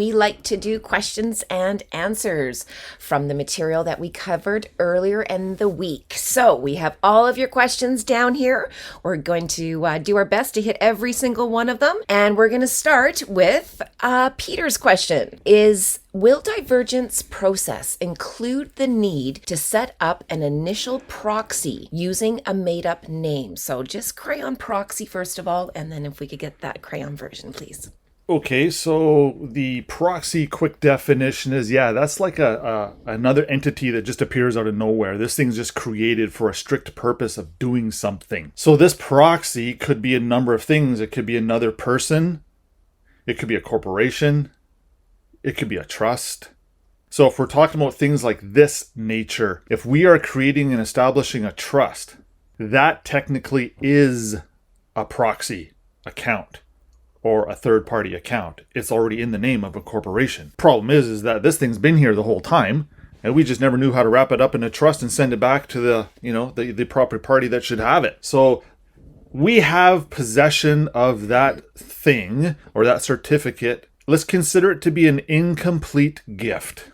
we like to do questions and answers from the material that we covered earlier in the week. So we have all of your questions down here. We're going to do our best to hit every single one of them. And we're going to start with Peter's question will divergence process include the need to set up an initial proxy using a made-up name? So just Crayon Proxy first of all, and then if we could get that Crayon version, please. Okay, so the proxy quick definition is, that's like another entity that just appears out of nowhere. This thing's just created for a strict purpose of doing something. So this proxy could be a number of things. It could be another person. It could be a corporation. It could be a trust. So if we're talking about things like this nature, if we are creating and establishing a trust, that technically is a proxy account or a third-party account. It's already in the name of a corporation. Problem is that this thing's been here the whole time, and we just never knew how to wrap it up in a trust and send it back to the proper party that should have it. So we have possession of that thing or that certificate. Let's consider it to be an incomplete gift.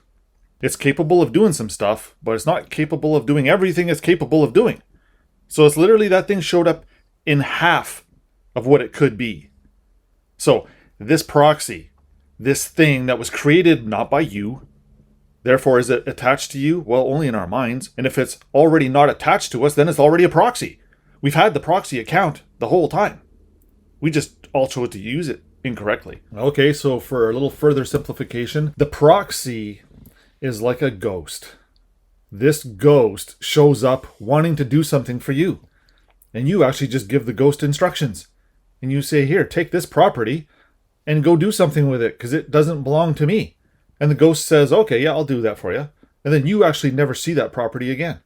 It's capable of doing some stuff, but it's not capable of doing everything it's capable of doing. So it's literally that thing showed up in half of what it could be. So this proxy, this thing that was created not by you, therefore is it attached to you? Well, only in our minds. And if it's already not attached to us, then it's already a proxy. We've had the proxy account the whole time. We just all chose to use it incorrectly. Okay, so for a little further simplification, the proxy is like a ghost. This ghost shows up wanting to do something for you. And you actually just give the ghost instructions. And you say, here, take this property and go do something with it because it doesn't belong to me. And the ghost says, okay, yeah, I'll do that for you. And then you actually never see that property again.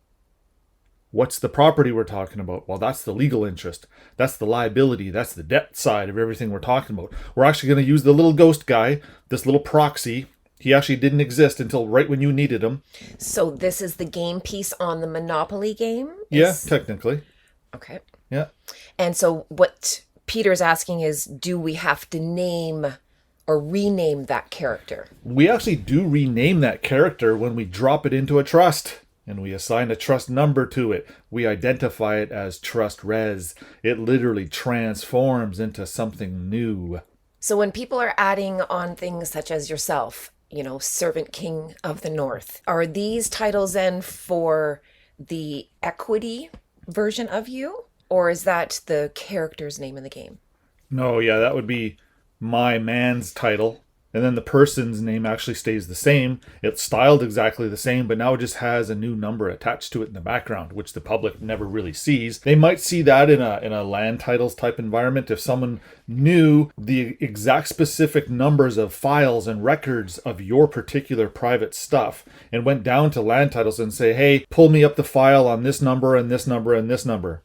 What's the property we're talking about? Well, that's the legal interest. That's the liability. That's the debt side of everything we're talking about. We're actually going to use the little ghost guy, this little proxy. He actually didn't exist until right when you needed him. So this is the game piece on the Monopoly game? Yeah, technically. Okay. Yeah. And so what Peter's asking is, do we have to name or rename that character? We actually do rename that character when we drop it into a trust. And we assign a trust number to it. We identify it as trust res. It literally transforms into something new. So when people are adding on things such as yourself, Servant King of the North, are these titles then for the equity version of you? Or is that the character's name in the game? No, yeah, that would be my man's title. And then the person's name actually stays the same. It's styled exactly the same, but now it just has a new number attached to it in the background, which the public never really sees. They might see that in a land titles type environment if someone knew the exact specific numbers of files and records of your particular private stuff and went down to land titles and say, hey, pull me up the file on this number and this number and this number.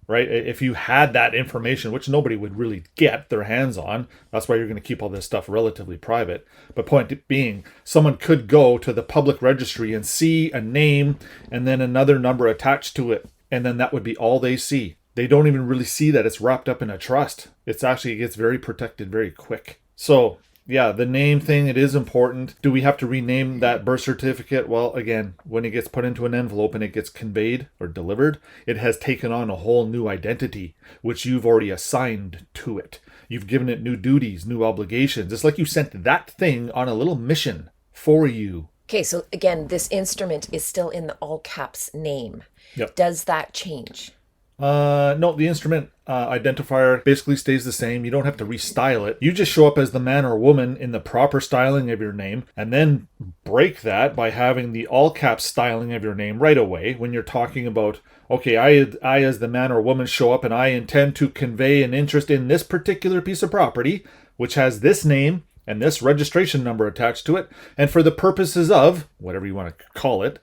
Right? If you had that information, which nobody would really get their hands on, that's why you're going to keep all this stuff relatively private. But point being, someone could go to the public registry and see a name and then another number attached to it. And then that would be all they see. They don't even really see that it's wrapped up in a trust. It gets very protected very quick. So yeah, the name thing, it is important. Do we have to rename that birth certificate? Well, again, when it gets put into an envelope and it gets conveyed or delivered, it has taken on a whole new identity, which you've already assigned to it. You've given it new duties, new obligations. It's like you sent that thing on a little mission for you. Okay, so again, this instrument is still in the all caps name. Yep. Does that change? No, the instrument identifier basically stays the same. You don't have to restyle it. You just show up as the man or woman in the proper styling of your name and then break that by having the all caps styling of your name right away when you're talking about, okay, I as the man or woman show up and I intend to convey an interest in this particular piece of property, which has this name and this registration number attached to it. And for the purposes of, whatever you want to call it,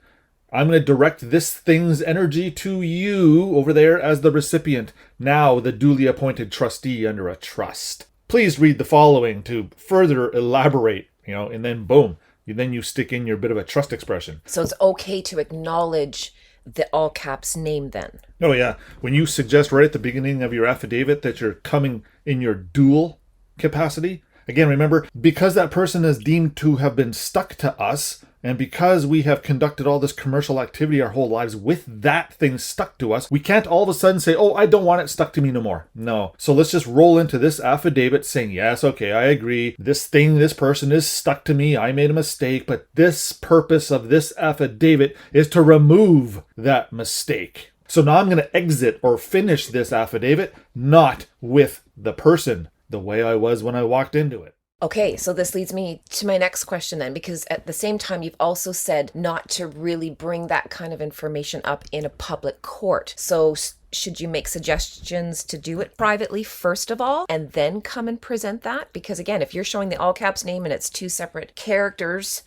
I'm going to direct this thing's energy to you over there as the recipient, now the duly appointed trustee under a trust. Please read the following to further elaborate, and then boom, then you stick in your bit of a trust expression. So it's okay to acknowledge the all caps name then? Oh yeah. When you suggest right at the beginning of your affidavit that you're coming in your dual capacity, Again, remember, because that person is deemed to have been stuck to us, and because we have conducted all this commercial activity our whole lives with that thing stuck to us, we can't all of a sudden say, oh, I don't want it stuck to me no more. No. So let's just roll into this affidavit saying, yes, okay, I agree. This thing, this person is stuck to me. I made a mistake, but this purpose of this affidavit is to remove that mistake. So now I'm going to exit or finish this affidavit, not with the person, the way I was when I walked into it. Okay, so this leads me to my next question then, because at the same time, you've also said not to really bring that kind of information up in a public court. So should you make suggestions to do it privately first of all, and then come and present that? Because again, if you're showing the all caps name and it's two separate characters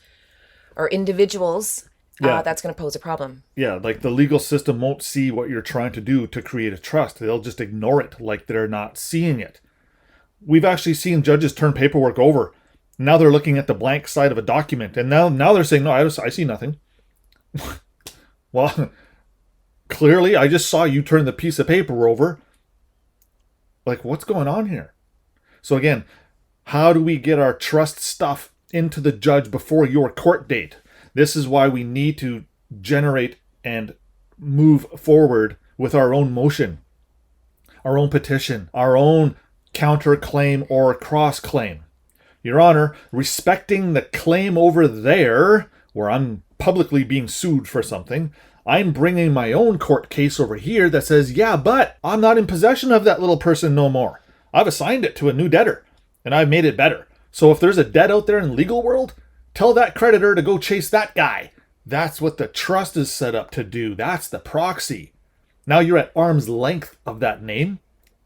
or individuals, that's going to pose a problem. Yeah, like the legal system won't see what you're trying to do to create a trust. They'll just ignore it like they're not seeing it. We've actually seen judges turn paperwork over. Now they're looking at the blank side of a document. And now they're saying, no, I see nothing. Well, clearly I just saw you turn the piece of paper over. Like, what's going on here? So again, how do we get our trust stuff into the judge before your court date? This is why we need to generate and move forward with our own motion, our own petition, our own counterclaim or cross-claim. Your Honor, respecting the claim over there, where I'm publicly being sued for something, I'm bringing my own court case over here that says, yeah, but I'm not in possession of that little person no more. I've assigned it to a new debtor, and I've made it better. So if there's a debt out there in the legal world, tell that creditor to go chase that guy. That's what the trust is set up to do. That's the proxy. Now you're at arm's length of that name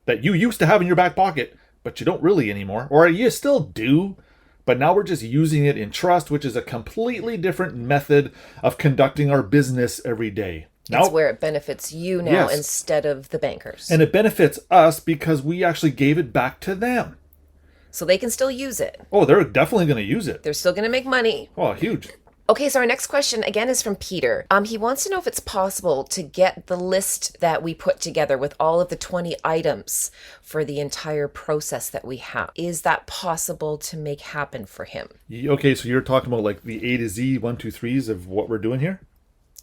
that you used to have in your back pocket, but you don't really anymore. Or you still do, but now we're just using it in trust, which is a completely different method of conducting our business every day. Now, it's where it benefits you now instead of the bankers. And it benefits us because we actually gave it back to them. So they can still use it. Oh, they're definitely going to use it. They're still going to make money. Oh, huge. Okay, so our next question again is from Peter. He wants to know if it's possible to get the list that we put together with all of the 20 items for the entire process that we have. Is that possible to make happen for him? Okay, so you're talking about like the A to Z 1, 2, 3s of what we're doing here?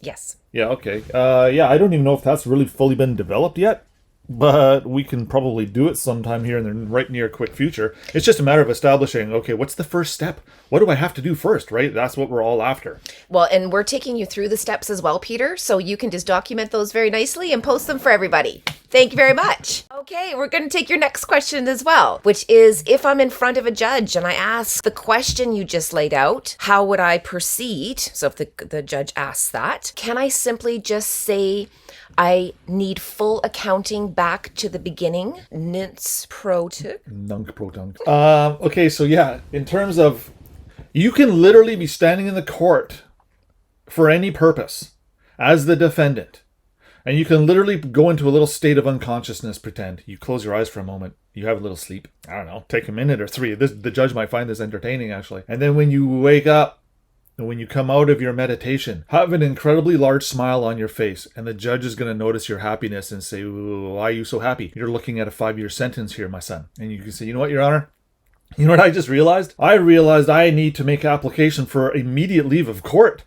Yes. Yeah, okay. I don't even know if that's really fully been developed yet. But we can probably do it sometime here in the right near quick future. It's just a matter of establishing, okay, what's the first step? What do I have to do first, right? That's what we're all after. Well, and we're taking you through the steps as well, Peter, so you can just document those very nicely and post them for everybody. Thank you very much. Okay, we're going to take your next question as well, which is if I'm in front of a judge and I ask the question you just laid out, how would I proceed? So if the judge asks that, can I simply just say, I need full accounting back to the beginning. Nunc pro tunc. Nunc pro tunc. Okay, so yeah, in terms of, you can literally be standing in the court for any purpose as the defendant. And you can literally go into a little state of unconsciousness, pretend. You close your eyes for a moment. You have a little sleep. I don't know, take a minute or 3. The judge might find this entertaining, actually. And then when you wake up, and when you come out of your meditation, have an incredibly large smile on your face, and the judge is going to notice your happiness and say, why are you so happy? You're looking at a 5-year sentence here, my son. And you can say, you know what, Your Honor? You know what I just realized? I realized I need to make application for immediate leave of court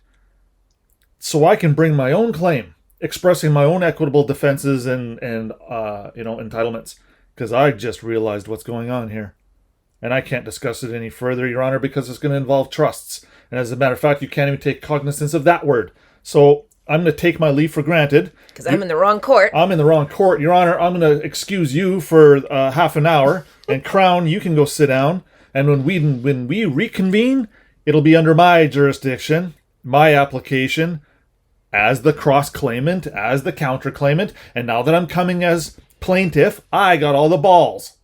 so I can bring my own claim, expressing my own equitable defenses and entitlements, because I just realized what's going on here. And I can't discuss it any further, Your Honor, because it's going to involve trusts. And as a matter of fact, you can't even take cognizance of that word. So I'm going to take my leave for granted. Because I'm in the wrong court. I'm in the wrong court. Your Honor, I'm going to excuse you for half an hour. And Crown, you can go sit down. And when we reconvene, it'll be under my jurisdiction, my application, as the cross-claimant, as the counter-claimant. And now that I'm coming as plaintiff, I got all the balls.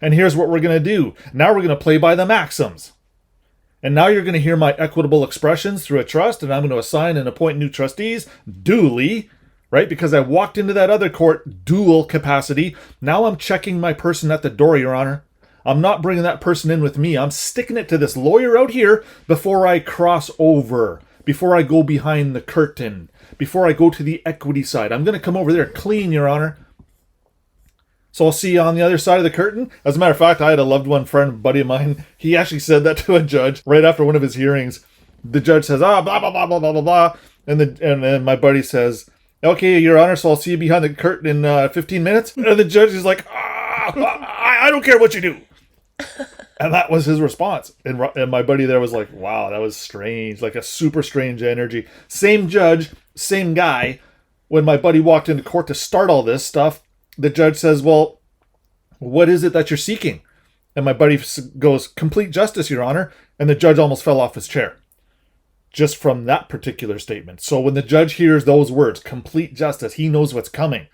And here's what we're going to do. Now we're going to play by the maxims. And now you're going to hear my equitable expressions through a trust, and I'm going to assign and appoint new trustees duly, right? Because I walked into that other court dual capacity. Now I'm checking my person at the door, Your Honor. I'm not bringing that person in with me. I'm sticking it to this lawyer out here before I cross over, before I go behind the curtain, before I go to the equity side. I'm going to come over there clean, Your Honor. So I'll see you on the other side of the curtain. As a matter of fact, I had a loved one friend, buddy of mine. He actually said that to a judge right after one of his hearings. The judge says, blah, blah, blah, blah, blah, blah, blah. And then my buddy says, okay, Your Honor, so I'll see you behind the curtain in 15 minutes. And the judge is like, I don't care what you do. And that was his response. And my buddy there was like, wow, that was strange. Like a super strange energy. Same judge, same guy. When my buddy walked into court to start all this stuff, the judge says, well, what is it that you're seeking? And my buddy goes, complete justice, Your Honor. And the judge almost fell off his chair just from that particular statement. So when the judge hears those words, complete justice, he knows what's coming.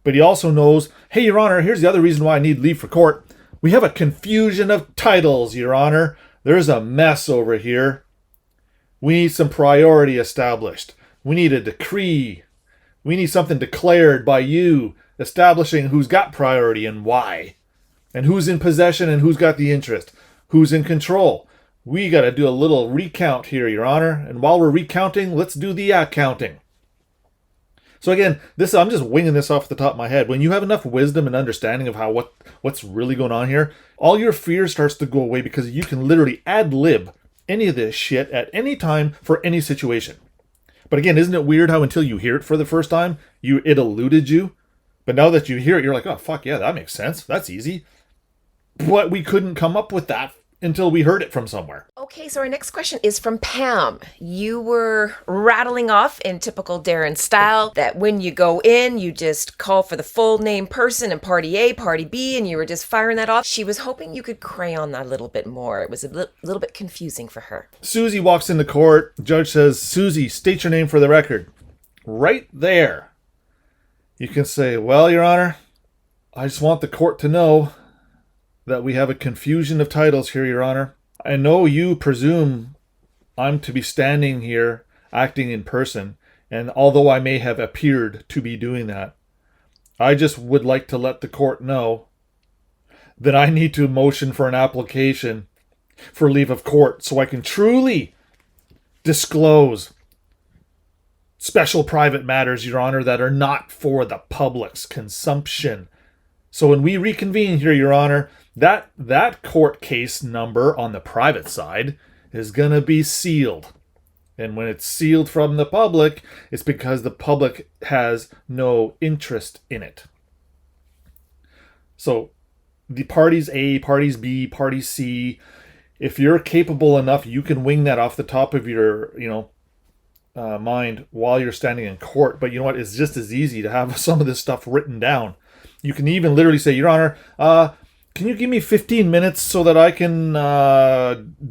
But he also knows, hey, Your Honor, here's the other reason why I need leave for court. We have a confusion of titles, Your Honor. There's a mess over here. We need some priority established. We need a decree. We need something declared by you, establishing who's got priority and why, and who's in possession and who's got the interest, who's in control. We got to do a little recount here, Your Honor. And while we're recounting, let's do the accounting. So again, I'm just winging this off the top of my head. When you have enough wisdom and understanding of what's really going on here, all your fear starts to go away because you can literally ad-lib any of this shit at any time for any situation. But again, isn't it weird how until you hear it for the first time, it eluded you? But now that you hear it, you're like, oh, fuck yeah, that makes sense. That's easy. But we couldn't come up with that until we heard it from somewhere. Okay, so our next question is from Pam. You were rattling off in typical Darren style that when you go in, you just call for the full name person and party A, party B, and you were just firing that off. She was hoping you could crayon that a little bit more. It was a little bit confusing for her. Susie walks into court. The judge says, Susie, state your name for the record. Right there. You can say, well, Your Honor, I just want the court to know that we have a confusion of titles here, Your Honor. I know you presume I'm to be standing here acting in person, and although I may have appeared to be doing that, I just would like to let the court know that I need to motion for an application for leave of court so I can truly disclose special private matters, Your Honor, that are not for the public's consumption. So when we reconvene here, Your Honor, that court case number on the private side is going to be sealed. And when it's sealed from the public, it's because the public has no interest in it. So the parties A, parties B, party C, if you're capable enough, you can wing that off the top of your, mind while you're standing in court. But you know what? It's just as easy to have some of this stuff written down. You can even literally say, Your Honor, can you give me 15 minutes so that I can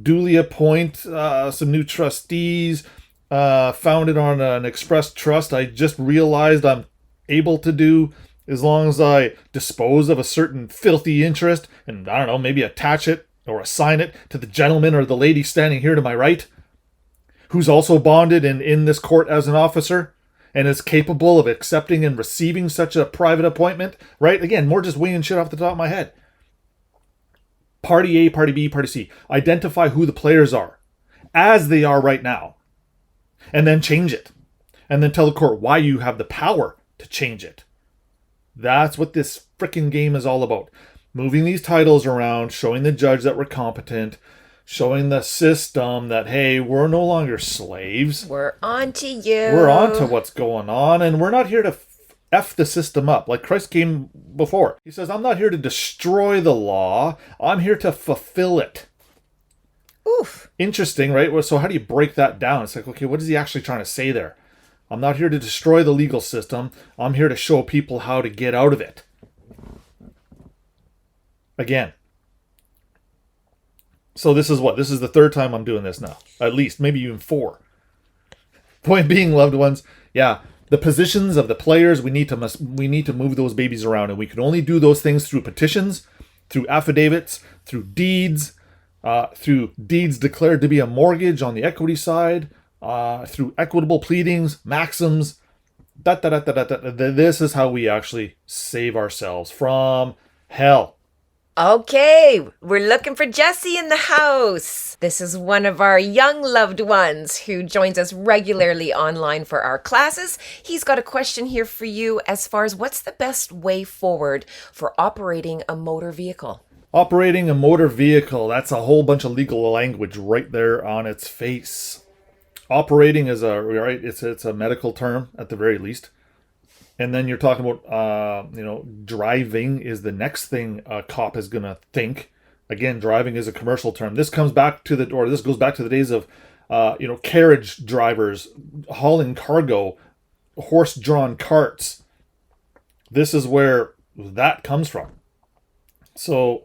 duly appoint some new trustees founded on an express trust I just realized I'm able to do as long as I dispose of a certain filthy interest and, I don't know, maybe attach it or assign it to the gentleman or the lady standing here to my right, who's also bonded and in this court as an officer and is capable of accepting and receiving such a private appointment, right? Again, more just winging shit off the top of my head. Party A, party B, party C. Identify who the players are as they are right now. And then change it. And then tell the court why you have the power to change it. That's what this frickin' game is all about. Moving these titles around, showing the judge that we're competent, showing the system that, hey, we're no longer slaves. We're on to you. We're on to what's going on, and we're not here to F the system up, like Christ came before. He says, I'm not here to destroy the law. I'm here to fulfill it. Oof. Interesting, right? So how do you break that down? It's like, okay, what is he actually trying to say there? I'm not here to destroy the legal system. I'm here to show people how to get out of it. Again. So this is what? This is the third time I'm doing this now. At least, maybe even 4. Point being, loved ones, yeah, the positions of the players, we need to move those babies around, and we can only do those things through petitions, through affidavits, through deeds declared to be a mortgage on the equity side, through equitable pleadings, maxims. This is how we actually save ourselves from hell. Okay, we're looking for Jesse in the house. This is one of our young loved ones who joins us regularly online for our classes. He's got a question here for you as far as what's the best way forward for operating a motor vehicle? Operating a motor vehicle, that's a whole bunch of legal language right there on its face. Operating is it's a medical term at the very least. And then you're talking about, driving is the next thing a cop is going to think. Again, driving is a commercial term. This goes back to the days of, carriage drivers hauling cargo, horse-drawn carts. This is where that comes from. So,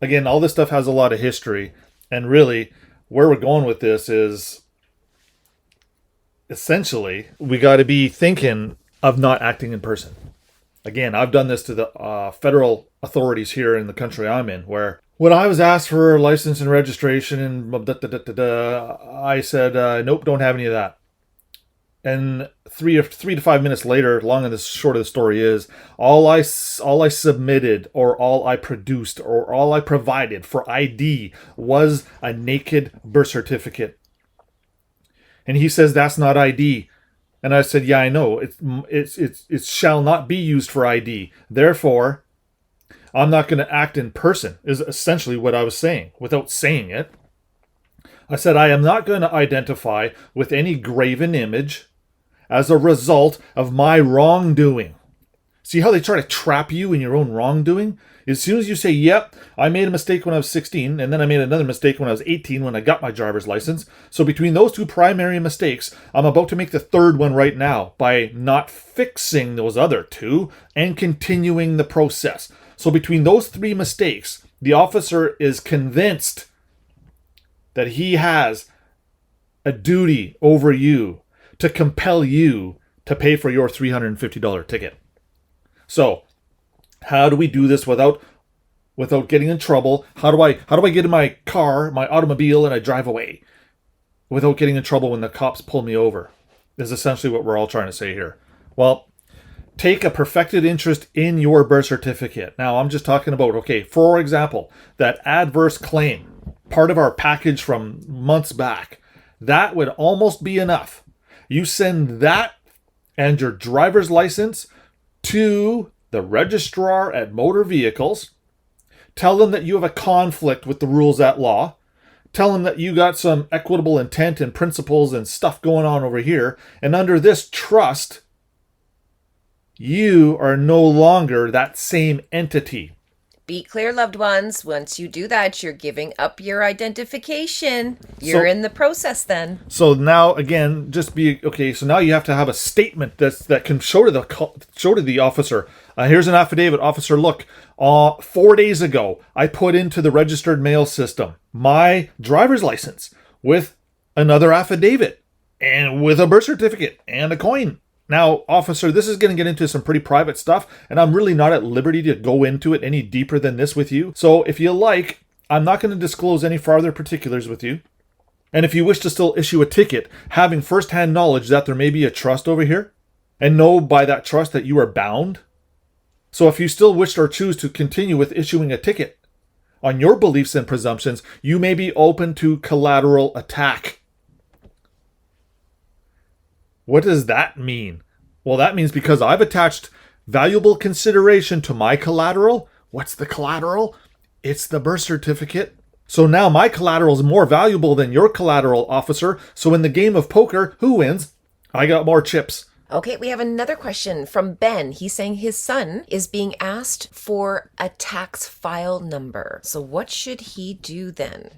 again, all this stuff has a lot of history. And really, where we're going with this is, essentially, we got to be thinking of not acting in person. Again, I've done this to the federal authorities here in the country I'm in, where when I was asked for license and registration and I said, nope, don't have any of that. And 3 to 5 minutes later, long and the short of the story is, all I submitted or all I produced or all I provided for ID was a naked birth certificate. And he says, that's not ID. And I said, yeah, I know. It shall not be used for ID. Therefore, I'm not going to act in person, is essentially what I was saying, without saying it. I said, I am not going to identify with any graven image as a result of my wrongdoing. See how they try to trap you in your own wrongdoing? As soon as you say, yep, I made a mistake when I was 16, and then I made another mistake when I was 18 when I got my driver's license. So between those two primary mistakes, I'm about to make the third one right now by not fixing those other two and continuing the process. So between those three mistakes, the officer is convinced that he has a duty over you to compel you to pay for your $350 ticket. So, how do we do this without getting in trouble? How do I get in my car, my automobile, and I drive away without getting in trouble when the cops pull me over? Is essentially what we're all trying to say here. Well, take a perfected interest in your birth certificate. Now, I'm just talking about, okay, for example, that adverse claim, part of our package from months back, that would almost be enough. You send that and your driver's license to the registrar at motor vehicles. Tell them that you have a conflict with the rules at law. Tell them that you got some equitable intent and principles and stuff going on over here. And under this trust, you are no longer that same entity. Be clear, loved ones. Once you do that, you're giving up your identification. You're in the process then. So now, again, so now you have to have a statement that can show to the officer. Here's an affidavit. Officer, look, 4 days ago, I put into the registered mail system my driver's license with another affidavit and with a birth certificate and a coin. Now, officer, this is going to get into some pretty private stuff, and I'm really not at liberty to go into it any deeper than this with you. So if you like, I'm not going to disclose any farther particulars with you. And if you wish to still issue a ticket, having first-hand knowledge that there may be a trust over here, and know by that trust that you are bound. So if you still wish or choose to continue with issuing a ticket on your beliefs and presumptions, you may be open to collateral attack. What does that mean? Well, that means because I've attached valuable consideration to my collateral. What's the collateral? It's the birth certificate. So now my collateral is more valuable than your collateral, officer. So in the game of poker, who wins? I got more chips. Okay, we have another question from Ben. He's saying his son is being asked for a tax file number. So what should he do then?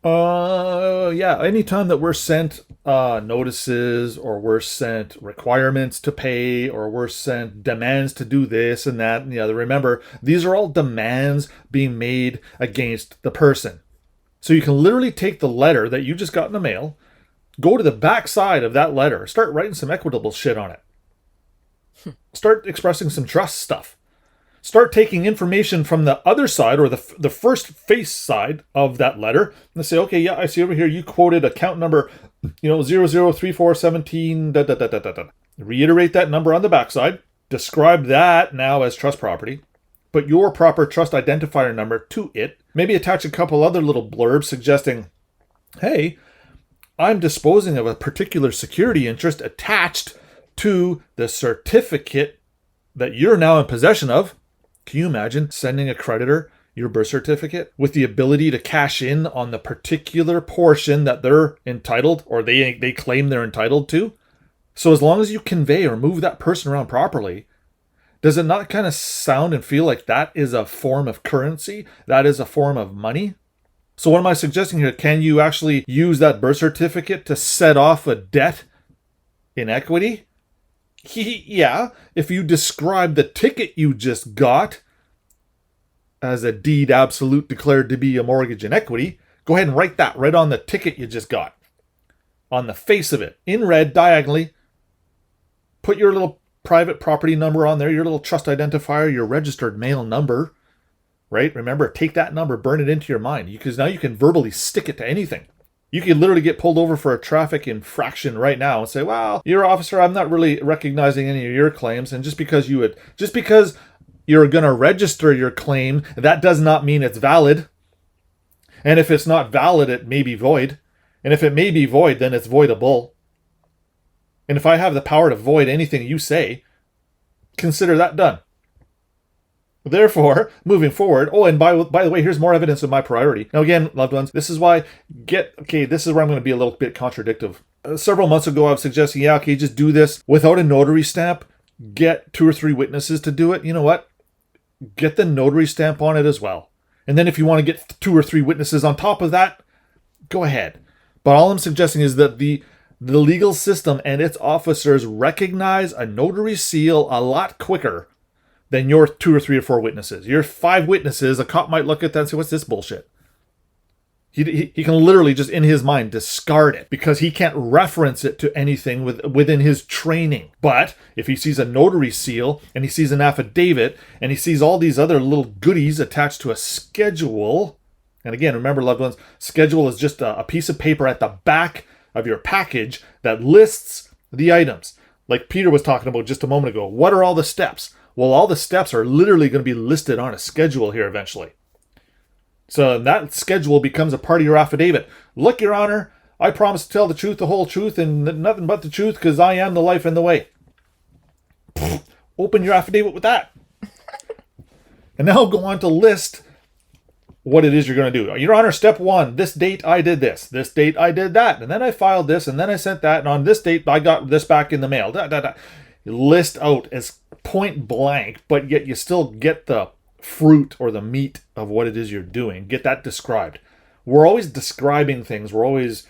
Anytime that we're sent notices or we're sent requirements to pay or we're sent demands to do this and that and the other, remember, these are all demands being made against the person. So you can literally take the letter that you just got in the mail, go to the back side of that letter, start writing some equitable shit on it. Start expressing some trust stuff. Start taking information from the other side or the first face side of that letter and say, okay, yeah, I see over here you quoted account number, 003417. Reiterate that number on the backside. Describe that now as trust property. put your proper trust identifier number to it. Maybe attach a couple other little blurbs suggesting, hey, I'm disposing of a particular security interest attached to the certificate that you're now in possession of. Can you imagine sending a creditor your birth certificate with the ability to cash in on the particular portion that they're entitled or they claim they're entitled to? So as long as you convey or move that person around properly, does it not kind of sound and feel like that is a form of currency? That is a form of money? So what am I suggesting here? Can you actually use that birth certificate to set off a debt in equity? Yeah, if you describe the ticket you just got as a deed absolute declared to be a mortgage in equity, go ahead and write that right on the ticket you just got. On the face of it, in red, diagonally, put your little private property number on there, your little trust identifier, your registered mail number, right? Remember, take that number, burn it into your mind, because now you can verbally stick it to anything. You could literally get pulled over for a traffic infraction right now and say, well, your officer, I'm not really recognizing any of your claims. And just because you're going to register your claim, that does not mean it's valid. And if it's not valid, it may be void. And if it may be void, then it's voidable. And if I have the power to void anything you say, consider that done. Therefore, moving forward, and by the way, here's more evidence of my priority. Now again, loved ones, this is where I'm going to be a little bit contradictive. Several months ago, I was suggesting, just do this without a notary stamp. Get 2 or 3 witnesses to do it. You know what? Get the notary stamp on it as well. And then if you want to get 2 or 3 witnesses on top of that, go ahead. But all I'm suggesting is that the legal system and its officers recognize a notary seal a lot quicker than your 2 or 3 or 4 witnesses. Your 5 witnesses, a cop might look at that and say, what's this bullshit? He can literally just in his mind discard it because he can't reference it to anything within his training. But if he sees a notary seal and he sees an affidavit and he sees all these other little goodies attached to a schedule, and again, remember, loved ones, schedule is just a piece of paper at the back of your package that lists the items. Like Peter was talking about just a moment ago. What are all the steps? Well, all the steps are literally going to be listed on a schedule here eventually. So that schedule becomes a part of your affidavit. Look, Your Honor, I promise to tell the truth, the whole truth, and nothing but the truth because I am the life and the way. Open your affidavit with that. And now go on to list what it is you're going to do. Your Honor, step 1, this date I did this. This date I did that. And then I filed this, and then I sent that. And on this date, I got this back in the mail. List out as point blank, but yet you still get the fruit or the meat of what it is you're doing. Get that described. We're always describing things. We're always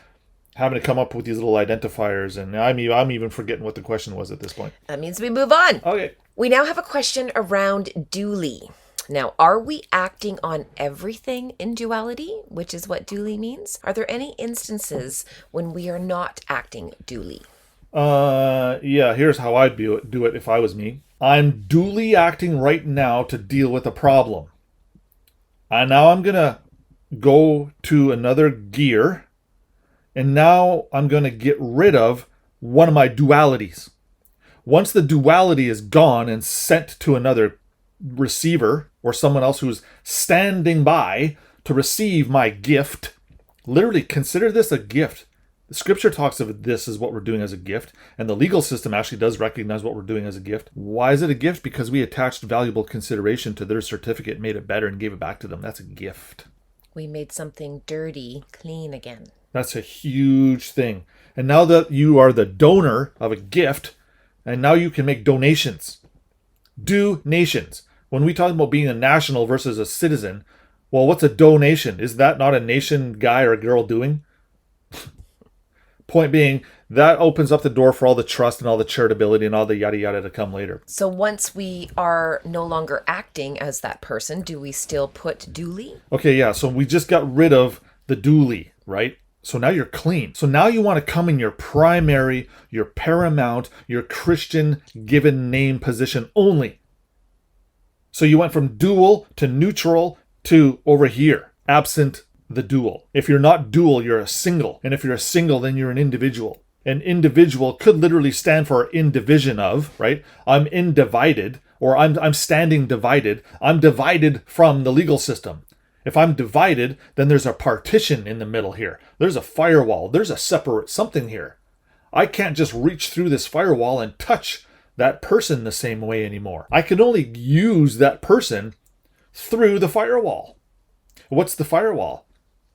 having to come up with these little identifiers, and I'm even forgetting what the question was at this point. That means we move on. Okay. We now have a question around duly. Now, are we acting on everything in duality, which is what duly means? Are there any instances when we are not acting duly? Here's how I'd do it if I was me. I'm duly acting right now to deal with a problem. And now I'm going to go to another gear, and now I'm going to get rid of one of my dualities. Once the duality is gone and sent to another receiver or someone else who's standing by to receive my gift, literally consider this a gift. The scripture talks of this as what we're doing as a gift, and the legal system actually does recognize what we're doing as a gift. Why is it a gift? Because we attached valuable consideration to their certificate, made it better, and gave it back to them. That's a gift. We made something dirty clean again. That's a huge thing. And now that you are the donor of a gift, and now you can make donations. Do-nations. When we talk about being a national versus a citizen, well, what's a donation? Is that not a nation guy or girl doing? Point being, that opens up the door for all the trust and all the charitability and all the yada yada to come later. So once we are no longer acting as that person, do we still put duly? Okay, yeah. So we just got rid of the duly, right? So now you're clean. So now you want to come in your primary, your paramount, your Christian given name position only. So you went from dual to neutral to over here, absent the dual. If you're not dual, you're a single. And if you're a single, then you're an individual. An individual could literally stand for in division of, right? I'm individed, Or I'm standing divided. I'm divided from the legal system. If I'm divided, then there's a partition in the middle here. There's a firewall. There's a separate something here. I can't just reach through this firewall and touch that person the same way anymore. I can only use that person through the firewall. What's the firewall?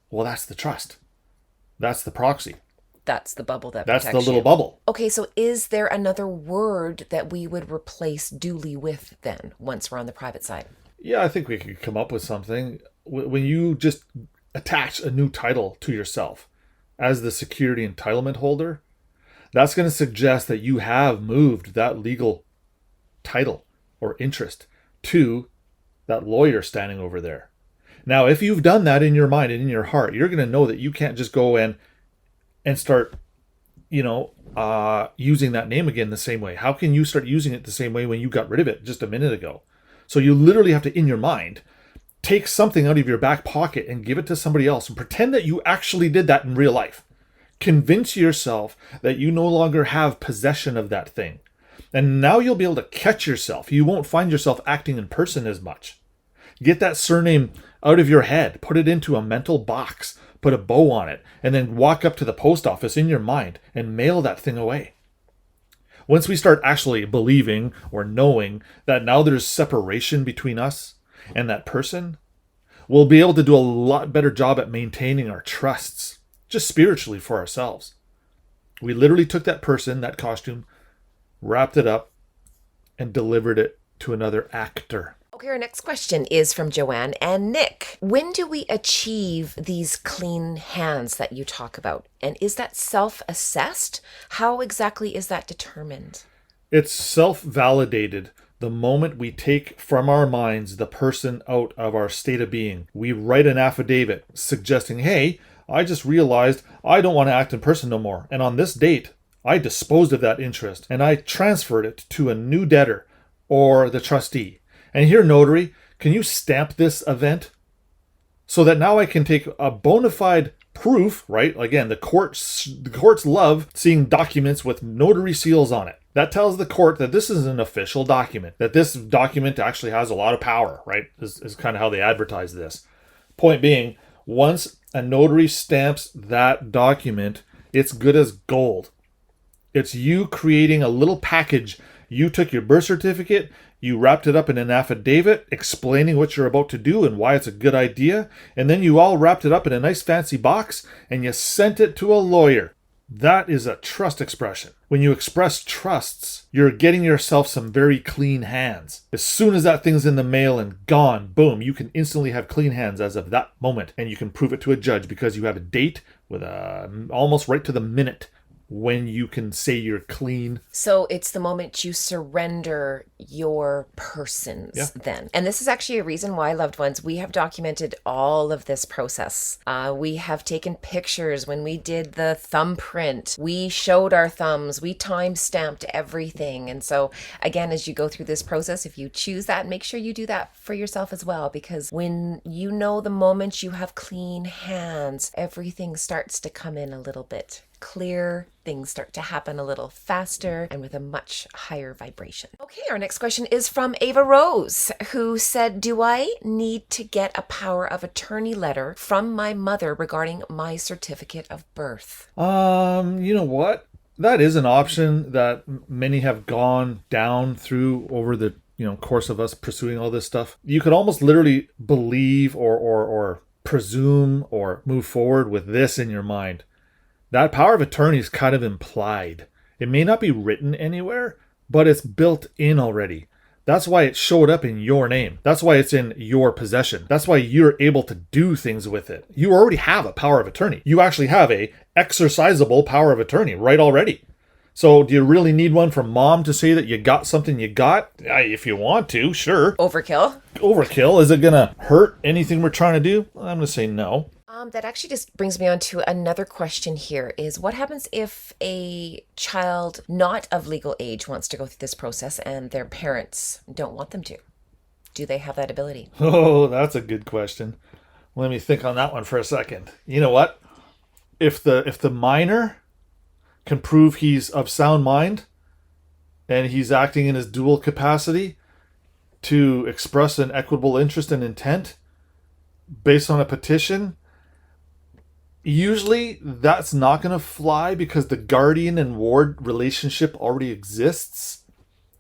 Well, that's the trust. That's the proxy. That's the bubble that That's protects the little you. bubble. Okay, so is there another word that we would replace duly with then, once we're on the private side? Yeah, I think we could come up with something. When you just attach a new title to yourself as the security entitlement holder, that's going to suggest that you have moved that legal title or interest to that lawyer standing over there. Now, if you've done that in your mind and in your heart, you're going to know that you can't just go in and start, using that name again the same way. How can you start using it the same way when you got rid of it just a minute ago? So you literally have to, in your mind, take something out of your back pocket and give it to somebody else and pretend that you actually did that in real life. Convince yourself that you no longer have possession of that thing. And now you'll be able to catch yourself. You won't find yourself acting in person as much. Get that surname out of your head. Put it into a mental box. Put a bow on it. And then walk up to the post office in your mind and mail that thing away. Once we start actually believing or knowing that now there's separation between us and that person, we'll be able to do a lot better job at maintaining our trusts, just spiritually for ourselves. We literally took that person, that costume, wrapped it up, and delivered it to another actor. Okay, our next question is from Joanne and Nick. When do we achieve these clean hands that you talk about? And is that self-assessed? How exactly is that determined? It's self-validated the moment we take from our minds the person out of our state of being. We write an affidavit suggesting, hey, I just realized I don't want to act in person no more. And on this date, I disposed of that interest and I transferred it to a new debtor or the trustee. And here, notary, can you stamp this event so that now I can take a bona fide proof, right? Again, the courts love seeing documents with notary seals on it. That tells the court that this is an official document, that this document actually has a lot of power, right? Is kind of how they advertise this. Point being, once a notary stamps that document, it's good as gold. It's you creating a little package. You took your birth certificate, you wrapped it up in an affidavit explaining what you're about to do and why it's a good idea, and then you all wrapped it up in a nice fancy box and you sent it to a lawyer. That is a trust expression. When you express trusts, you're getting yourself some very clean hands. As soon as that thing's in the mail and gone, boom, you can instantly have clean hands as of that moment, and you can prove it to a judge because you have a date with almost right to the minute when you can say you're clean. So it's the moment you surrender your persons then. And this is actually a reason why, loved ones, we have documented all of this process. We have taken pictures when we did the thumbprint. We showed our thumbs. We time-stamped everything. And so again, as you go through this process, if you choose that, make sure you do that for yourself as well. Because when you know the moment you have clean hands, everything starts to come in a little bit clear, things start to happen a little faster and with a much higher vibration. Okay, our next question is from Ava Rose, who said, do I need to get a power of attorney letter from my mother regarding my certificate of birth? You know what? That is an option that many have gone down through over the course of us pursuing all this stuff. You could almost literally believe or presume or move forward with this in your mind. That power of attorney is kind of implied. It may not be written anywhere, but it's built in already. That's why it showed up in your name. That's why it's in your possession. That's why you're able to do things with it. You already have a power of attorney. You actually have a exercisable power of attorney right already. So do you really need one from mom to say that you got something you got? If you want to, sure. Overkill? Overkill. Is it going to hurt anything we're trying to do? I'm going to say no. That actually just brings me on to another question here is what happens if a child not of legal age wants to go through this process and their parents don't want them to? Do they have that ability? Oh, that's a good question. Let me think on that one for a second. You know what? If the minor can prove he's of sound mind and he's acting in his dual capacity, to express an equitable interest and intent based on a petition, usually that's not going to fly because the guardian and ward relationship already exists.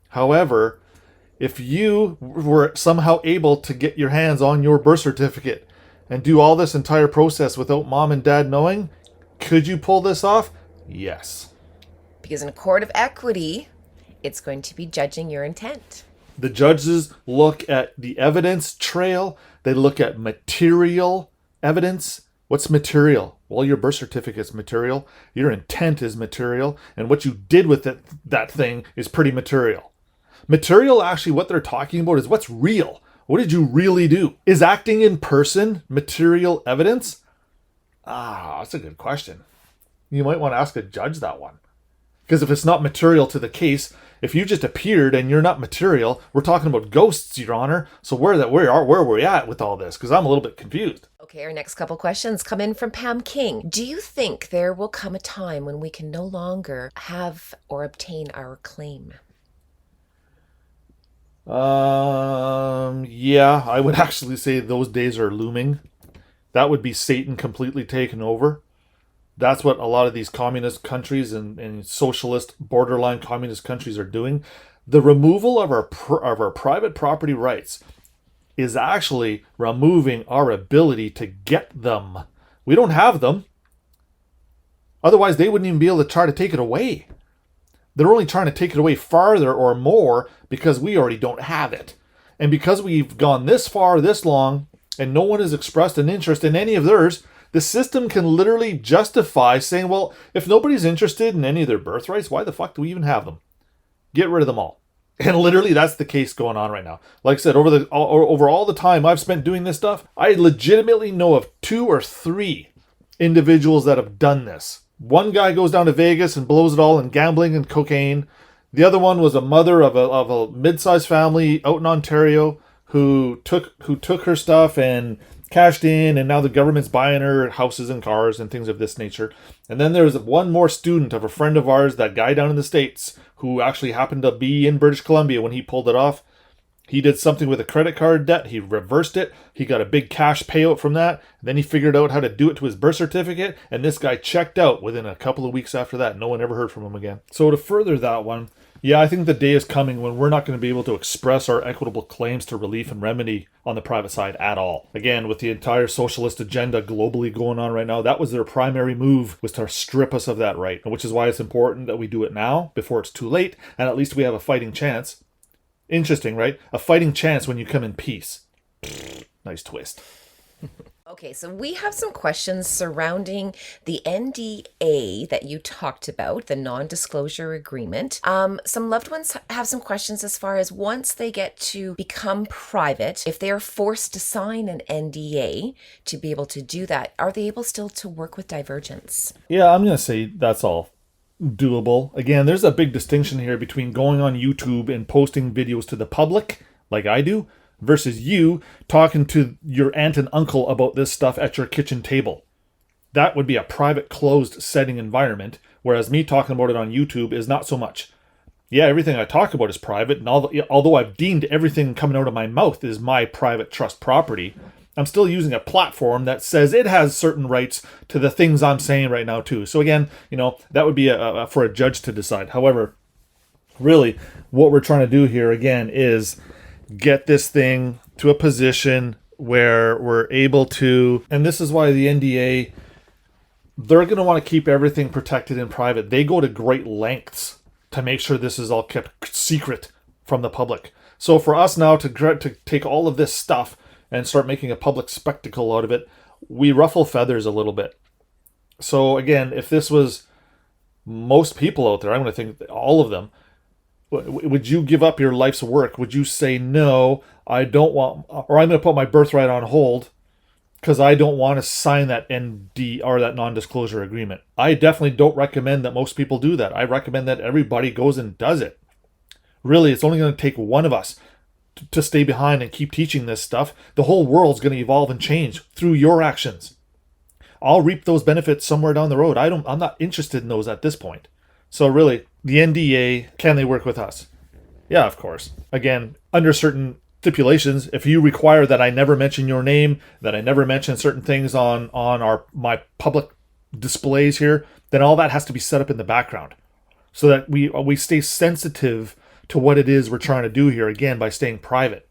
However, if you were somehow able to get your hands on your birth certificate and do all this entire process without mom and dad knowing, could you pull this off? Yes. Because in a court of equity, it's going to be judging your intent. The judges look at the evidence trail. They look at material evidence. What's material? Well, your birth certificate's material. Your intent is material. And what you did with it, that thing is pretty material. Material, actually, what they're talking about is what's real. What did you really do? Is acting in person material evidence? That's a good question. You might want to ask a judge that one. Because if it's not material to the case, if you just appeared and you're not material, we're talking about ghosts, Your Honor. So where are we at with all this? Because I'm a little bit confused. Okay, our next couple questions come in from Pam King. Do you think there will come a time when we can no longer have or obtain our claim? Yeah, I would actually say those days are looming. That would be Satan completely taken over. That's what a lot of these communist countries and socialist borderline communist countries are doing. The removal of our private property rights is actually removing our ability to get them. We don't have them. Otherwise, they wouldn't even be able to try to take it away. They're only trying to take it away farther or more because we already don't have it. And because we've gone this far, this long, and no one has expressed an interest in any of theirs, the system can literally justify saying, well, if nobody's interested in any of their birthrights, why the fuck do we even have them? Get rid of them all. And literally, that's the case going on right now. Like I said, over all the time I've spent doing this stuff, I legitimately know of 2 or 3 individuals that have done this. One guy goes down to Vegas and blows it all in gambling and cocaine. The other one was a mother of a mid-sized family out in Ontario who took her stuff and cashed in, and now the government's buying her houses and cars and things of this nature. And then there's one more student of a friend of ours, that guy down in the States, who actually happened to be in British Columbia when he pulled it off. He did something with a credit card debt. He reversed it. He got a big cash payout from that. Then he figured out how to do it to his birth certificate. And this guy checked out within a couple of weeks after that. No one ever heard from him again. So to further that one, yeah, I think the day is coming when we're not going to be able to express our equitable claims to relief and remedy on the private side at all. Again, with the entire socialist agenda globally going on right now, that was their primary move, was to strip us of that right, which is why it's important that we do it now before it's too late, and at least we have a fighting chance. Interesting, right? A fighting chance when you come in peace. Nice twist. Okay, so we have some questions surrounding the NDA that you talked about, the non-disclosure agreement. Some loved ones have some questions as far as once they get to become private, if they are forced to sign an NDA to be able to do that, are they able still to work with divergence? Yeah, I'm going to say that's all doable. Again, there's a big distinction here between going on YouTube and posting videos to the public, like I do, versus you talking to your aunt and uncle about this stuff at your kitchen table. That would be a private, closed setting environment, whereas me talking about it on YouTube is not so much. Yeah, everything I talk about is private, and although I've deemed everything coming out of my mouth is my private trust property, I'm still using a platform that says it has certain rights to the things I'm saying right now too. So again, that would be for a judge to decide. However, really, what we're trying to do here again is get this thing to a position where we're able to, and this is why the NDA, they're going to want to keep everything protected in private. They go to great lengths to make sure this is all kept secret from the public. So for us now to take all of this stuff and start making a public spectacle out of it, we ruffle feathers a little bit. So again, if this was most people out there, I'm going to think all of them, would you give up your life's work? Would you say, no, I don't want, or I'm going to put my birthright on hold because I don't want to sign that ND or that non-disclosure agreement? I definitely don't recommend that most people do that. I recommend that everybody goes and does it. Really, it's only going to take one of us to stay behind and keep teaching this stuff. The whole world's going to evolve and change through your actions. I'll reap those benefits somewhere down the road. I'm not interested in those at this point. So really, the NDA, can they work with us? Yeah, of course. Again, under certain stipulations. If you require that I never mention your name, that I never mention certain things on my public displays here, then all that has to be set up in the background so that we stay sensitive to what it is we're trying to do here, again, by staying private.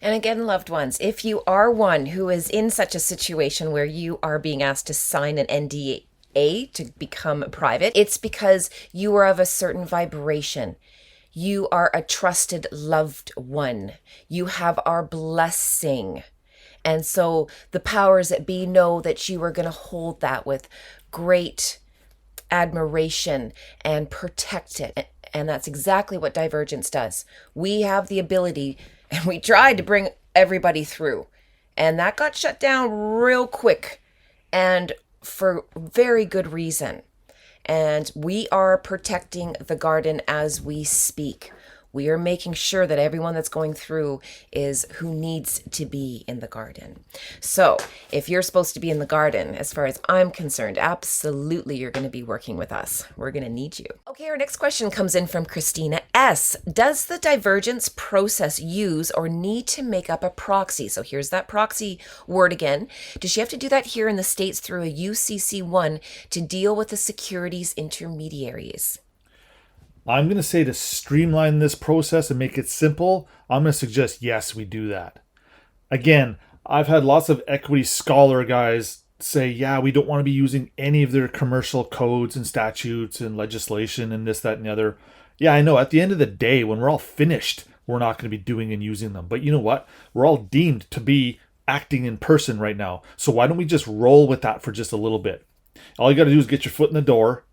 And again, loved ones, if you are one who is in such a situation where you are being asked to sign an NDA to become private, it's because you are of a certain vibration. You are a trusted loved one. You have our blessing. And so the powers that be know that you are going to hold that with great admiration and protect it. And that's exactly what Divergence does. We have the ability, and we tried to bring everybody through. And that got shut down real quick and for very good reason. And we are protecting the garden as we speak. We are making sure that everyone that's going through is who needs to be in the garden. So if you're supposed to be in the garden, as far as I'm concerned, absolutely you're going to be working with us. We're going to need you. Okay, our next question comes in from Christina S. Does the divergence process use or need to make up a proxy? So here's that proxy word again. Does she have to do that here in the States through a UCC1 to deal with the securities intermediaries? I'm going to say, to streamline this process and make it simple, I'm going to suggest yes, we do that. Again, I've had lots of equity scholar guys say, yeah, we don't want to be using any of their commercial codes and statutes and legislation and this, that, and the other. Yeah, I know. At the end of the day, when we're all finished, we're not going to be doing and using them. But you know what? We're all deemed to be acting in person right now. So why don't we just roll with that for just a little bit? All you got to do is get your foot in the door,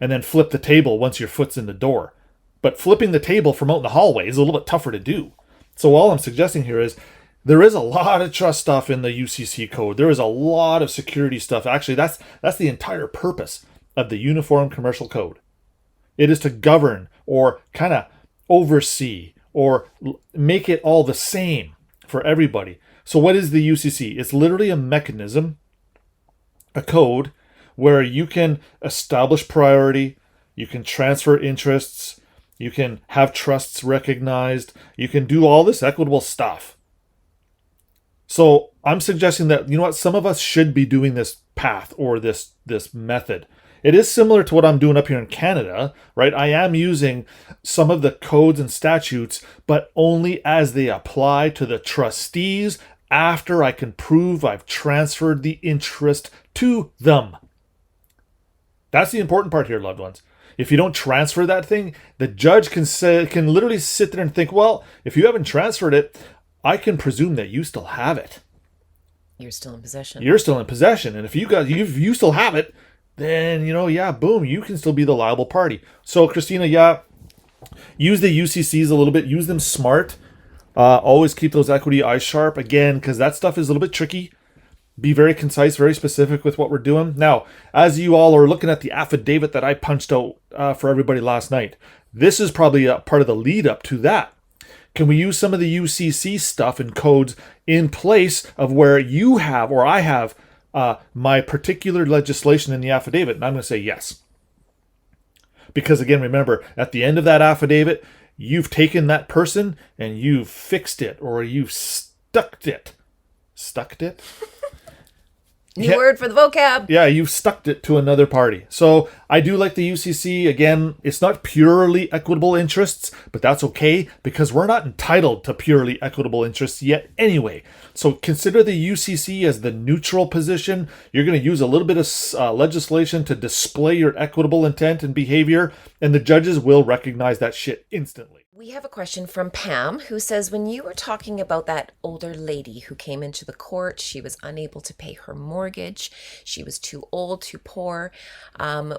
and then flip the table once your foot's in the door. But flipping the table from out in the hallway is a little bit tougher to do. So all I'm suggesting here is there is a lot of trust stuff in the UCC code. There is a lot of security stuff. Actually, that's the entire purpose of the Uniform Commercial Code. It is to govern or kind of oversee or make it all the same for everybody. So what is the UCC? It's literally a mechanism, a code, where you can establish priority, you can transfer interests, you can have trusts recognized, you can do all this equitable stuff. So I'm suggesting that, you know what, some of us should be doing this path or this method. It is similar to what I'm doing up here in Canada, right? I am using some of the codes and statutes, but only as they apply to the trustees after I can prove I've transferred the interest to them. That's the important part here, loved ones. If you don't transfer that thing, the judge can literally sit there and think, well, if you haven't transferred it, I can presume that you still have it. You're still in possession. You're still in possession. And if you still have it, then, boom, you can still be the liable party. So, Christina, use the UCCs a little bit. Use them smart. Always keep those equity eyes sharp, again, because that stuff is a little bit tricky. Be very concise, very specific with what we're doing. Now, as you all are looking at the affidavit that I punched out for everybody last night, this is probably a part of the lead up to that. Can we use some of the UCC stuff and codes in place of where you have or I have my particular legislation in the affidavit? And I'm going to say yes. Because again, remember, at the end of that affidavit, you've taken that person and you've fixed it or you've stuck it. Stuck it? New word for the vocab. Yeah, you've stuck it to another party. So I do like the UCC. Again, it's not purely equitable interests, but that's okay because we're not entitled to purely equitable interests yet anyway. So consider the UCC as the neutral position. You're going to use a little bit of legislation to display your equitable intent and behavior, and the judges will recognize that shit instantly. We have a question from Pam who says, when you were talking about that older lady who came into the court, she was unable to pay her mortgage. She was too old, too poor.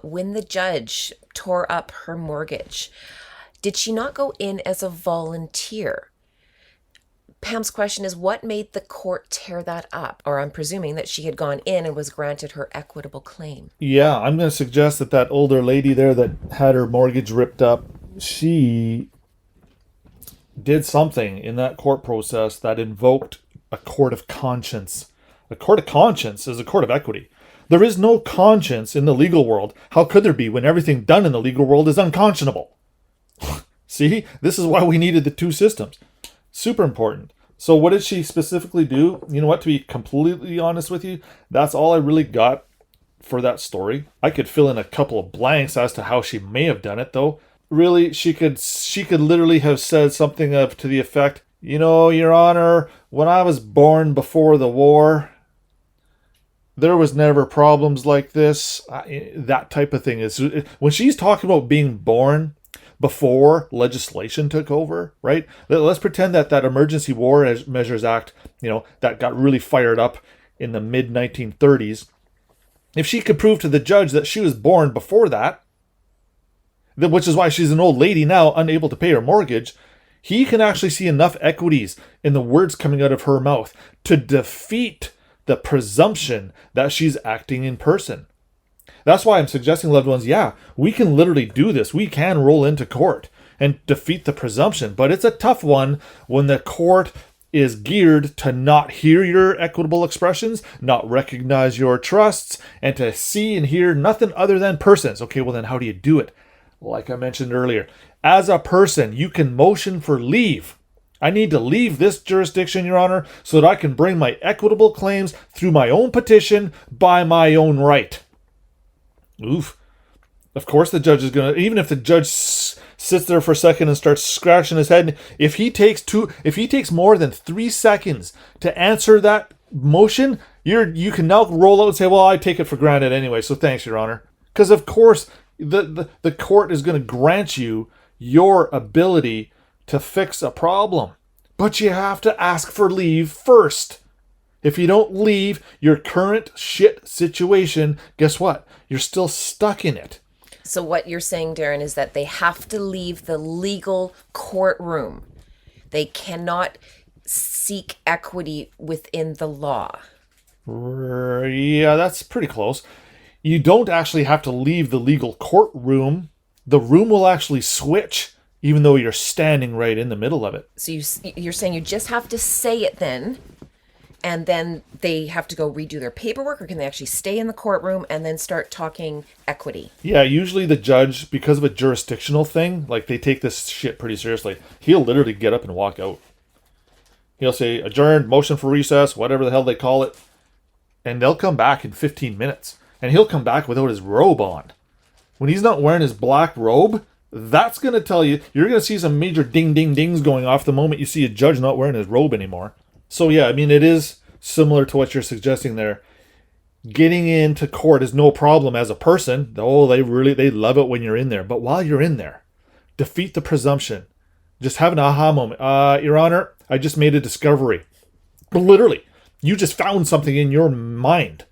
When the judge tore up her mortgage, did she not go in as a volunteer? Pam's question is, what made the court tear that up? Or I'm presuming that she had gone in and was granted her equitable claim. Yeah, I'm going to suggest that older lady there that had her mortgage ripped up, she did something in that court process that invoked a court of conscience. A court of conscience is a court of equity. There is no conscience in the legal world. How could there be when everything done in the legal world is unconscionable? See, this is why we needed the two systems. Super important. So what did she specifically do? You know what, to be completely honest with you, that's all I really got for that story. I could fill in a couple of blanks as to how she may have done it, though. Really, she could literally have said something of to the effect, you know, Your Honor, when I was born before the war, there was never problems like this. That type of thing. Is when she's talking about being born before legislation took over, right? Let's pretend that Emergency War Measures Act, that got really fired up in the mid 1930s. If she could prove to the judge that she was born before that, which is why she's an old lady now, unable to pay her mortgage, he can actually see enough equities in the words coming out of her mouth to defeat the presumption that she's acting in person. That's why I'm suggesting, loved ones, yeah, we can literally do this. We can roll into court and defeat the presumption, but it's a tough one when the court is geared to not hear your equitable expressions, not recognize your trusts, and to see and hear nothing other than persons. Okay, well then how do you do it? Like I mentioned earlier, as a person, you can motion for leave. I need to leave this jurisdiction, Your Honor, so that I can bring my equitable claims through my own petition by my own right. Oof. Of course the judge is going to, even if the judge sits there for a second and starts scratching his head, if he takes more than 3 seconds to answer that motion, you can now roll out and say, well, I take it for granted anyway, so thanks, Your Honor. Because of course the court is going to grant you your ability to fix a problem. But you have to ask for leave first. If you don't leave your current shit situation, guess what? You're still stuck in it. So what you're saying, Darren, is that they have to leave the legal courtroom. They cannot seek equity within the law. Yeah, that's pretty close. You don't actually have to leave the legal courtroom. The room will actually switch, even though you're standing right in the middle of it. So you're saying you just have to say it then, and then they have to go redo their paperwork, or can they actually stay in the courtroom and then start talking equity? Yeah, usually the judge, because of a jurisdictional thing, like they take this shit pretty seriously, he'll literally get up and walk out. He'll say, adjourned, motion for recess, whatever the hell they call it, and they'll come back in 15 minutes. And he'll come back without his robe on. When he's not wearing his black robe, that's going to tell you, you're going to see some major ding-ding-dings going off the moment you see a judge not wearing his robe anymore. So yeah, I mean, it is similar to what you're suggesting there. Getting into court is no problem as a person. Oh, they love it when you're in there. But while you're in there, defeat the presumption. Just have an aha moment. Your Honor, I just made a discovery. Literally, you just found something in your mind.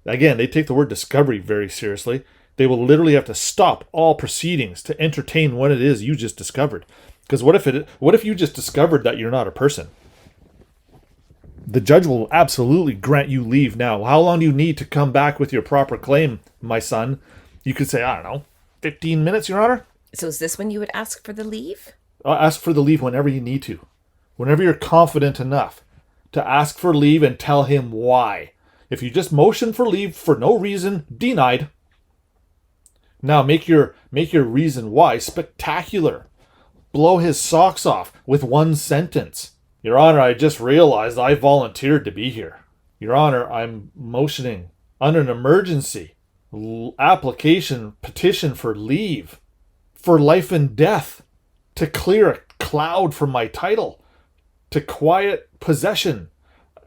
Again, they take the word discovery very seriously. They will literally have to stop all proceedings to entertain what it is you just discovered. Because what if you just discovered that you're not a person? The judge will absolutely grant you leave now. How long do you need to come back with your proper claim, my son? You could say, I don't know, 15 minutes, Your Honor? So is this when you would ask for the leave? Ask for the leave whenever you need to. Whenever you're confident enough to ask for leave and tell him why. If you just motion for leave for no reason, denied. Now make your reason why spectacular. Blow his socks off with one sentence. Your Honor, I just realized I volunteered to be here. Your Honor, I'm motioning under an emergency petition for leave for life and death, to clear a cloud from my title, to quiet possession.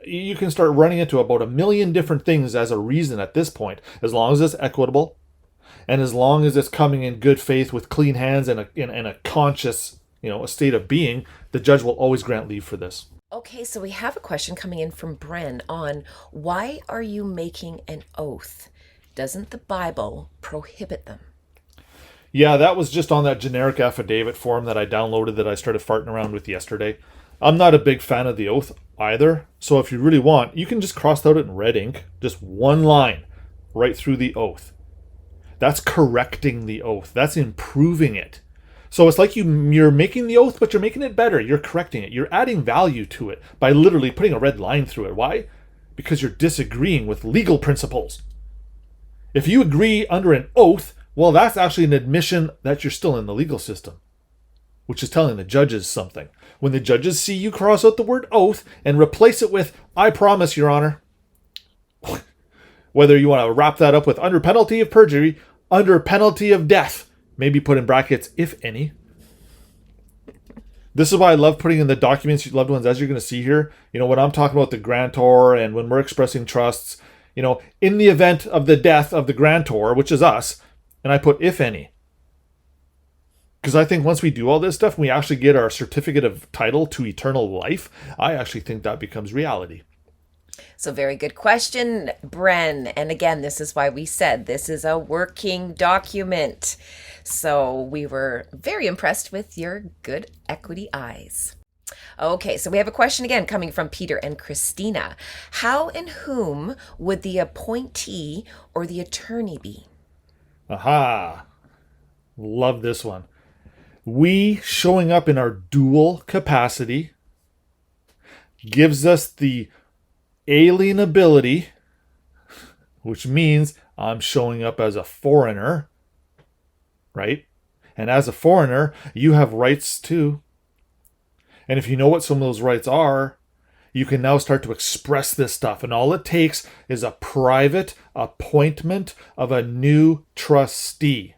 You can start running into about 1 million different things as a reason at this point, as long as it's equitable and as long as it's coming in good faith with clean hands and a conscious, a state of being. The judge will always grant leave for this. Okay, so we have a question coming in from Bren on why are you making an oath? Doesn't the Bible prohibit them? Yeah, that was just on that generic affidavit form that I downloaded that I started farting around with yesterday. I'm not a big fan of the oath either, so if you really want, you can just cross out it in red ink, just one line right through the oath. That's correcting the oath. That's improving it. So it's like you're making the oath, but you're making it better. You're correcting it. You're adding value to it by literally putting a red line through it. Why? Because you're disagreeing with legal principles. If you agree under an oath, well, that's actually an admission that you're still in the legal system, which is telling the judges something. When the judges see you cross out the word oath and replace it with, I promise, Your Honor, whether you want to wrap that up with under penalty of perjury, under penalty of death, maybe put in brackets, if any. This is why I love putting in the documents, loved ones, as you're going to see here. When I'm talking about the grantor and when we're expressing trusts, in the event of the death of the grantor, which is us, and I put if any. Because I think once we do all this stuff, we actually get our certificate of title to eternal life. I actually think that becomes reality. So very good question, Bren. And again, this is why we said this is a working document. So we were very impressed with your good equity eyes. Okay, so we have a question again coming from Peter and Christina. How and whom would the appointee or the attorney be? Aha. Love this one. We showing up in our dual capacity gives us the alienability, which means I'm showing up as a foreigner, right? And as a foreigner, you have rights too. And if you know what some of those rights are, you can now start to express this stuff. And all it takes is a private appointment of a new trustee.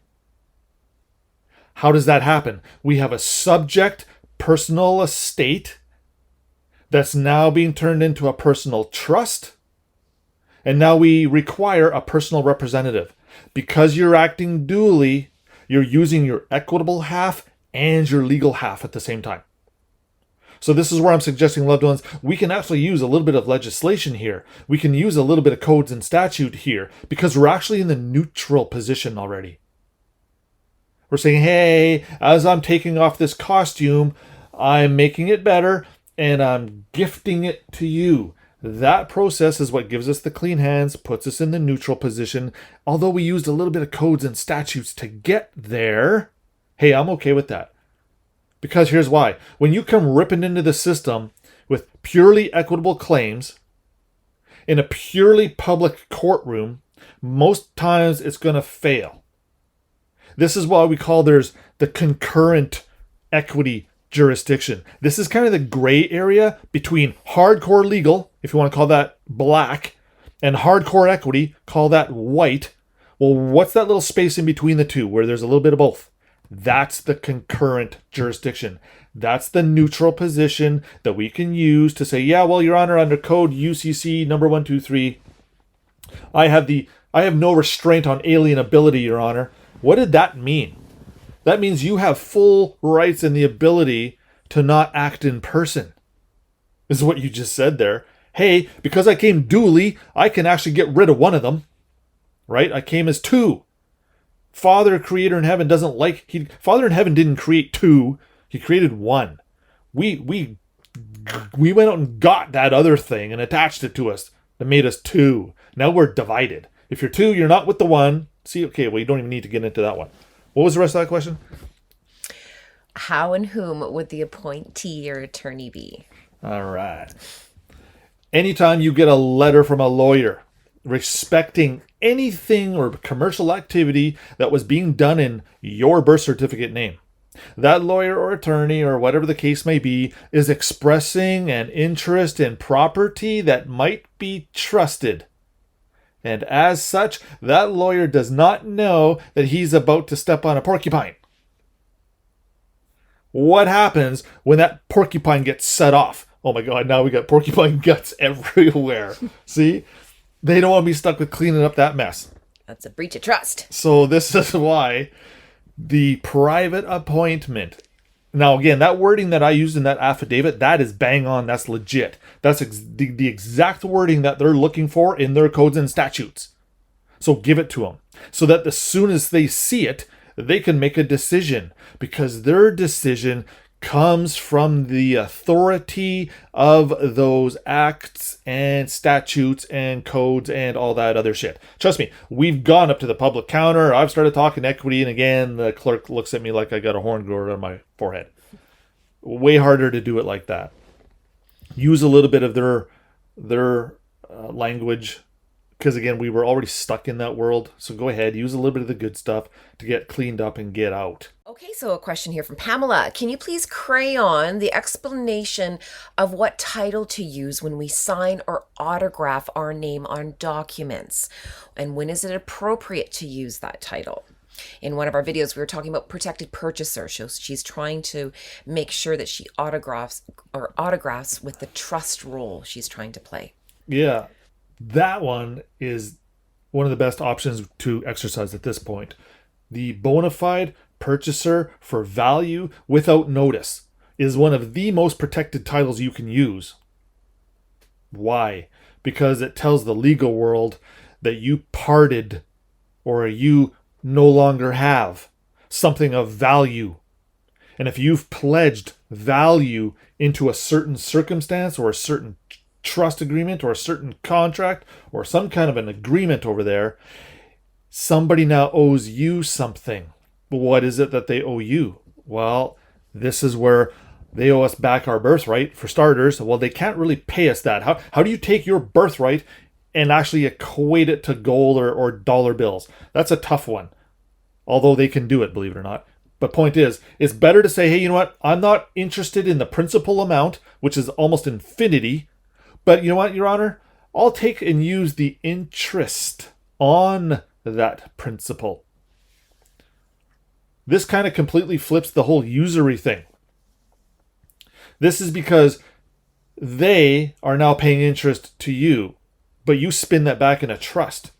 How does that happen? We have a subject personal estate that's now being turned into a personal trust. And now we require a personal representative. Because you're acting dually, you're using your equitable half and your legal half at the same time. So this is where I'm suggesting, loved ones, we can actually use a little bit of legislation here. We can use a little bit of codes and statute here because we're actually in the neutral position already. We're saying, hey, as I'm taking off this costume, I'm making it better and I'm gifting it to you. That process is what gives us the clean hands, puts us in the neutral position. Although we used a little bit of codes and statutes to get there, hey, I'm okay with that. Because here's why. When you come ripping into the system with purely equitable claims in a purely public courtroom, most times it's going to fail. This is why we call there's the concurrent equity jurisdiction. This is kind of the gray area between hardcore legal, if you want to call that black, and hardcore equity, call that white. Well, what's that little space in between the two where there's a little bit of both? That's the concurrent jurisdiction. That's the neutral position that we can use to say, yeah, well, Your Honor, under code UCC number 123, I have no restraint on alienability, Your Honor. What did that mean? That means you have full rights and the ability to not act in person, is what you just said there. Hey, because I came dually, I can actually get rid of one of them, right? I came as two. Father, Creator in heaven, doesn't like... Father in heaven didn't create two. He created one. We went out and got that other thing and attached it to us that made us two. Now we're divided. If you're two, you're not with the one. See, okay, well, you don't even need to get into that one. What was the rest of that question? How and whom would the appointee or attorney be? All right. Anytime you get a letter from a lawyer respecting anything or commercial activity that was being done in your birth certificate name, that lawyer or attorney or whatever the case may be is expressing an interest in property that might be trusted. And as such, that lawyer does not know that he's about to step on a porcupine. What happens when that porcupine gets set off? Oh my God, now we got porcupine guts everywhere. See? They don't want to be stuck with cleaning up that mess. That's a breach of trust. So this is why the private appointment. Now, again, that wording that I used in that affidavit, that is bang on. That's legit. That's the exact wording that they're looking for in their codes and statutes. So give it to them so that as soon as they see it, they can make a decision, because their decision comes from the authority of those acts and statutes and codes and all that other shit. Trust me, we've gone up to the public counter. I've started talking equity, and again, the clerk looks at me like I got a horn grower on my forehead. Way harder to do it like that. Use a little bit of their language, because again, we were already stuck in that world. So go ahead, use a little bit of the good stuff to get cleaned up and get out. Okay, so a question here from Pamela. Can you please crayon the explanation of what title to use when we sign or autograph our name on documents? And when is it appropriate to use that title? In one of our videos, we were talking about protected purchaser. She's trying to make sure that she autographs with the trust role she's trying to play. Yeah, that one is one of the best options to exercise at this point. The bona fide purchaser for value without notice is one of the most protected titles you can use. Why? Because it tells the legal world that you parted or you no longer have something of value. And if you've pledged value into a certain circumstance or a certain trust agreement or a certain contract or some kind of an agreement over there, somebody now owes you something. But what is it that they owe you? Well, this is where they owe us back our birthright, for starters. Well, they can't really pay us that. How do you take your birthright and actually equate it to gold or dollar bills? That's a tough one. Although they can do it, believe it or not. But point is, it's better to say, hey, you know what? I'm not interested in the principal amount, which is almost infinity. But you know what, Your Honor? I'll take and use the interest on that principal. This kind of completely flips the whole usury thing. This is because they are now paying interest to you, but you spin that back in a trust.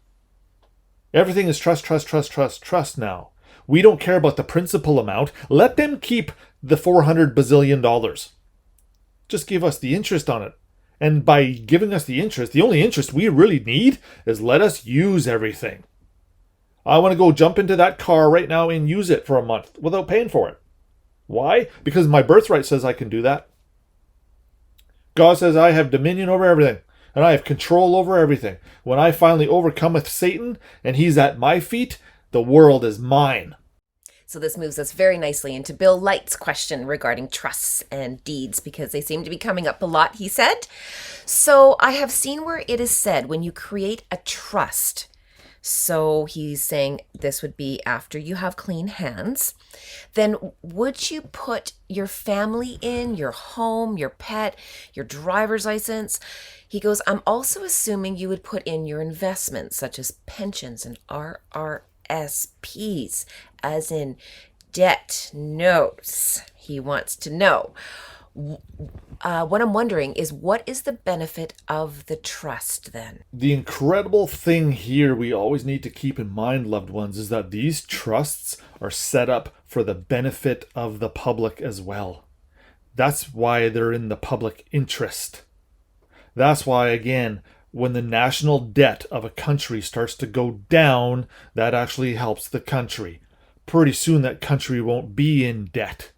Everything is trust now. We don't care about the principal amount. Let them keep the $400 bazillion. Just give us the interest on it. And by giving us the interest, the only interest we really need is let us use everything. I want to go jump into that car right now and use it for a month without paying for it. Why? Because my birthright says I can do that. God says I have dominion over everything. And I have control over everything. When I finally overcometh Satan and he's at my feet, the world is mine. So this moves us very nicely into Bill Light's question regarding trusts and deeds, because they seem to be coming up a lot, he said. So I have seen where it is said when you create a trust. So he's saying this would be after you have clean hands. Then would you put your family in, your home, your pet, your driver's license? He goes, I'm also assuming you would put in your investments, such as pensions and RRSPs, as in debt notes. He wants to know. What I'm wondering is, what is the benefit of the trust then? The incredible thing here we always need to keep in mind, loved ones, is that these trusts are set up for the benefit of the public as well. That's why they're in the public interest. That's why, again, when the national debt of a country starts to go down, that actually helps the country. Pretty soon that country won't be in debt.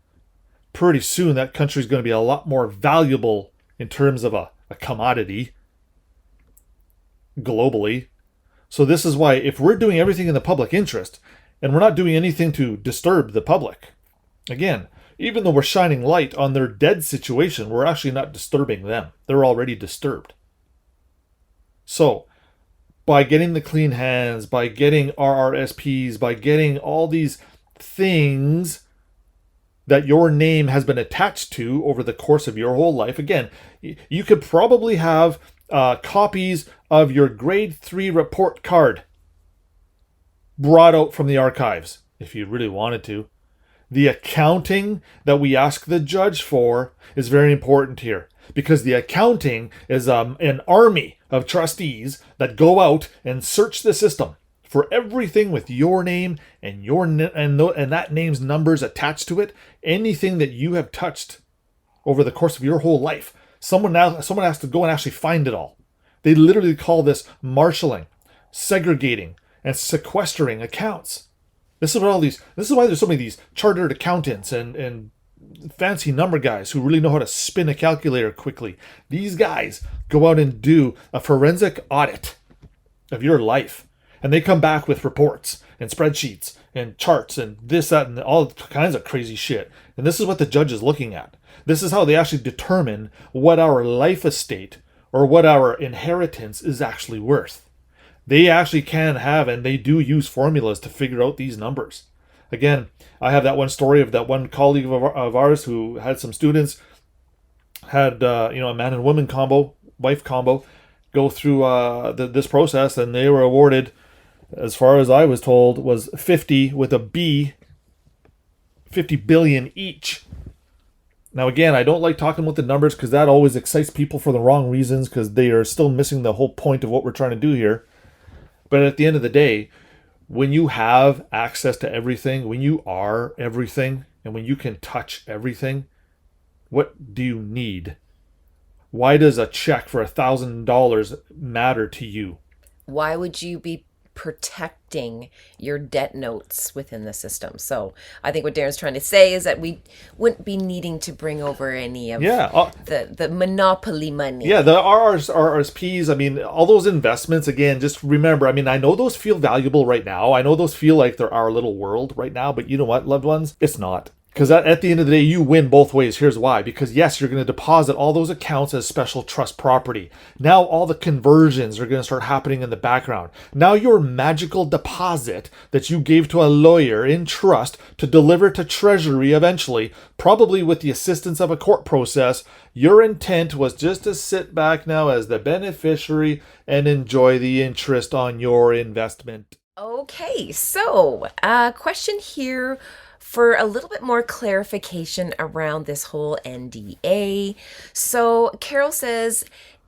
Pretty soon that country is going to be a lot more valuable in terms of a commodity globally. So this is why if we're doing everything in the public interest and we're not doing anything to disturb the public, again, even though we're shining light on their dead situation, we're actually not disturbing them. They're already disturbed. So, by getting the clean hands, by getting RRSPs, by getting all these things that your name has been attached to over the course of your whole life, again, you could probably have copies of your grade 3 report card brought out from the archives if you really wanted to. The accounting that we ask the judge for is very important here, because the accounting is an army of trustees that go out and search the system for everything with your name and that name's numbers attached to it. Anything that you have touched over the course of your whole life, someone has to go and actually find it all. They literally call this marshalling, segregating, and sequestering accounts. This is why there's so many of these chartered accountants and fancy number guys who really know how to spin a calculator quickly. These guys go out and do a forensic audit of your life, and they come back with reports and spreadsheets and charts and this, that, and all kinds of crazy shit. And this is what the judge is looking at. This is how they actually determine what our life estate or what our inheritance is actually worth. They actually can have, and they do use formulas to figure out these numbers. Again, I have that one story of that one colleague of ours who had some students, had a man and woman combo, wife combo, go through this process, and they were awarded, as far as I was told, was 50 with a B, 50 billion each. Now, again, I don't like talking with the numbers because that always excites people for the wrong reasons, because they are still missing the whole point of what we're trying to do here. But at the end of the day, when you have access to everything, when you are everything, and when you can touch everything, what do you need? Why does a check for $1,000 matter to you? Why would you be protecting your debt notes within the system? So I think what Darren's trying to say is that we wouldn't be needing to bring over any of the monopoly money. Yeah, the RRSPs, I mean, all those investments, again, just remember, I mean, I know those feel valuable right now. I know those feel like they're our little world right now, but you know what, loved ones? It's not. Because at the end of the day, you win both ways. Here's why. Because yes, you're going to deposit all those accounts as special trust property. Now all the conversions are going to start happening in the background. Now your magical deposit that you gave to a lawyer in trust to deliver to Treasury eventually, probably with the assistance of a court process, your intent was just to sit back now as the beneficiary and enjoy the interest on your investment. Okay, so a question here for a little bit more clarification around this whole NDA. So Carol says,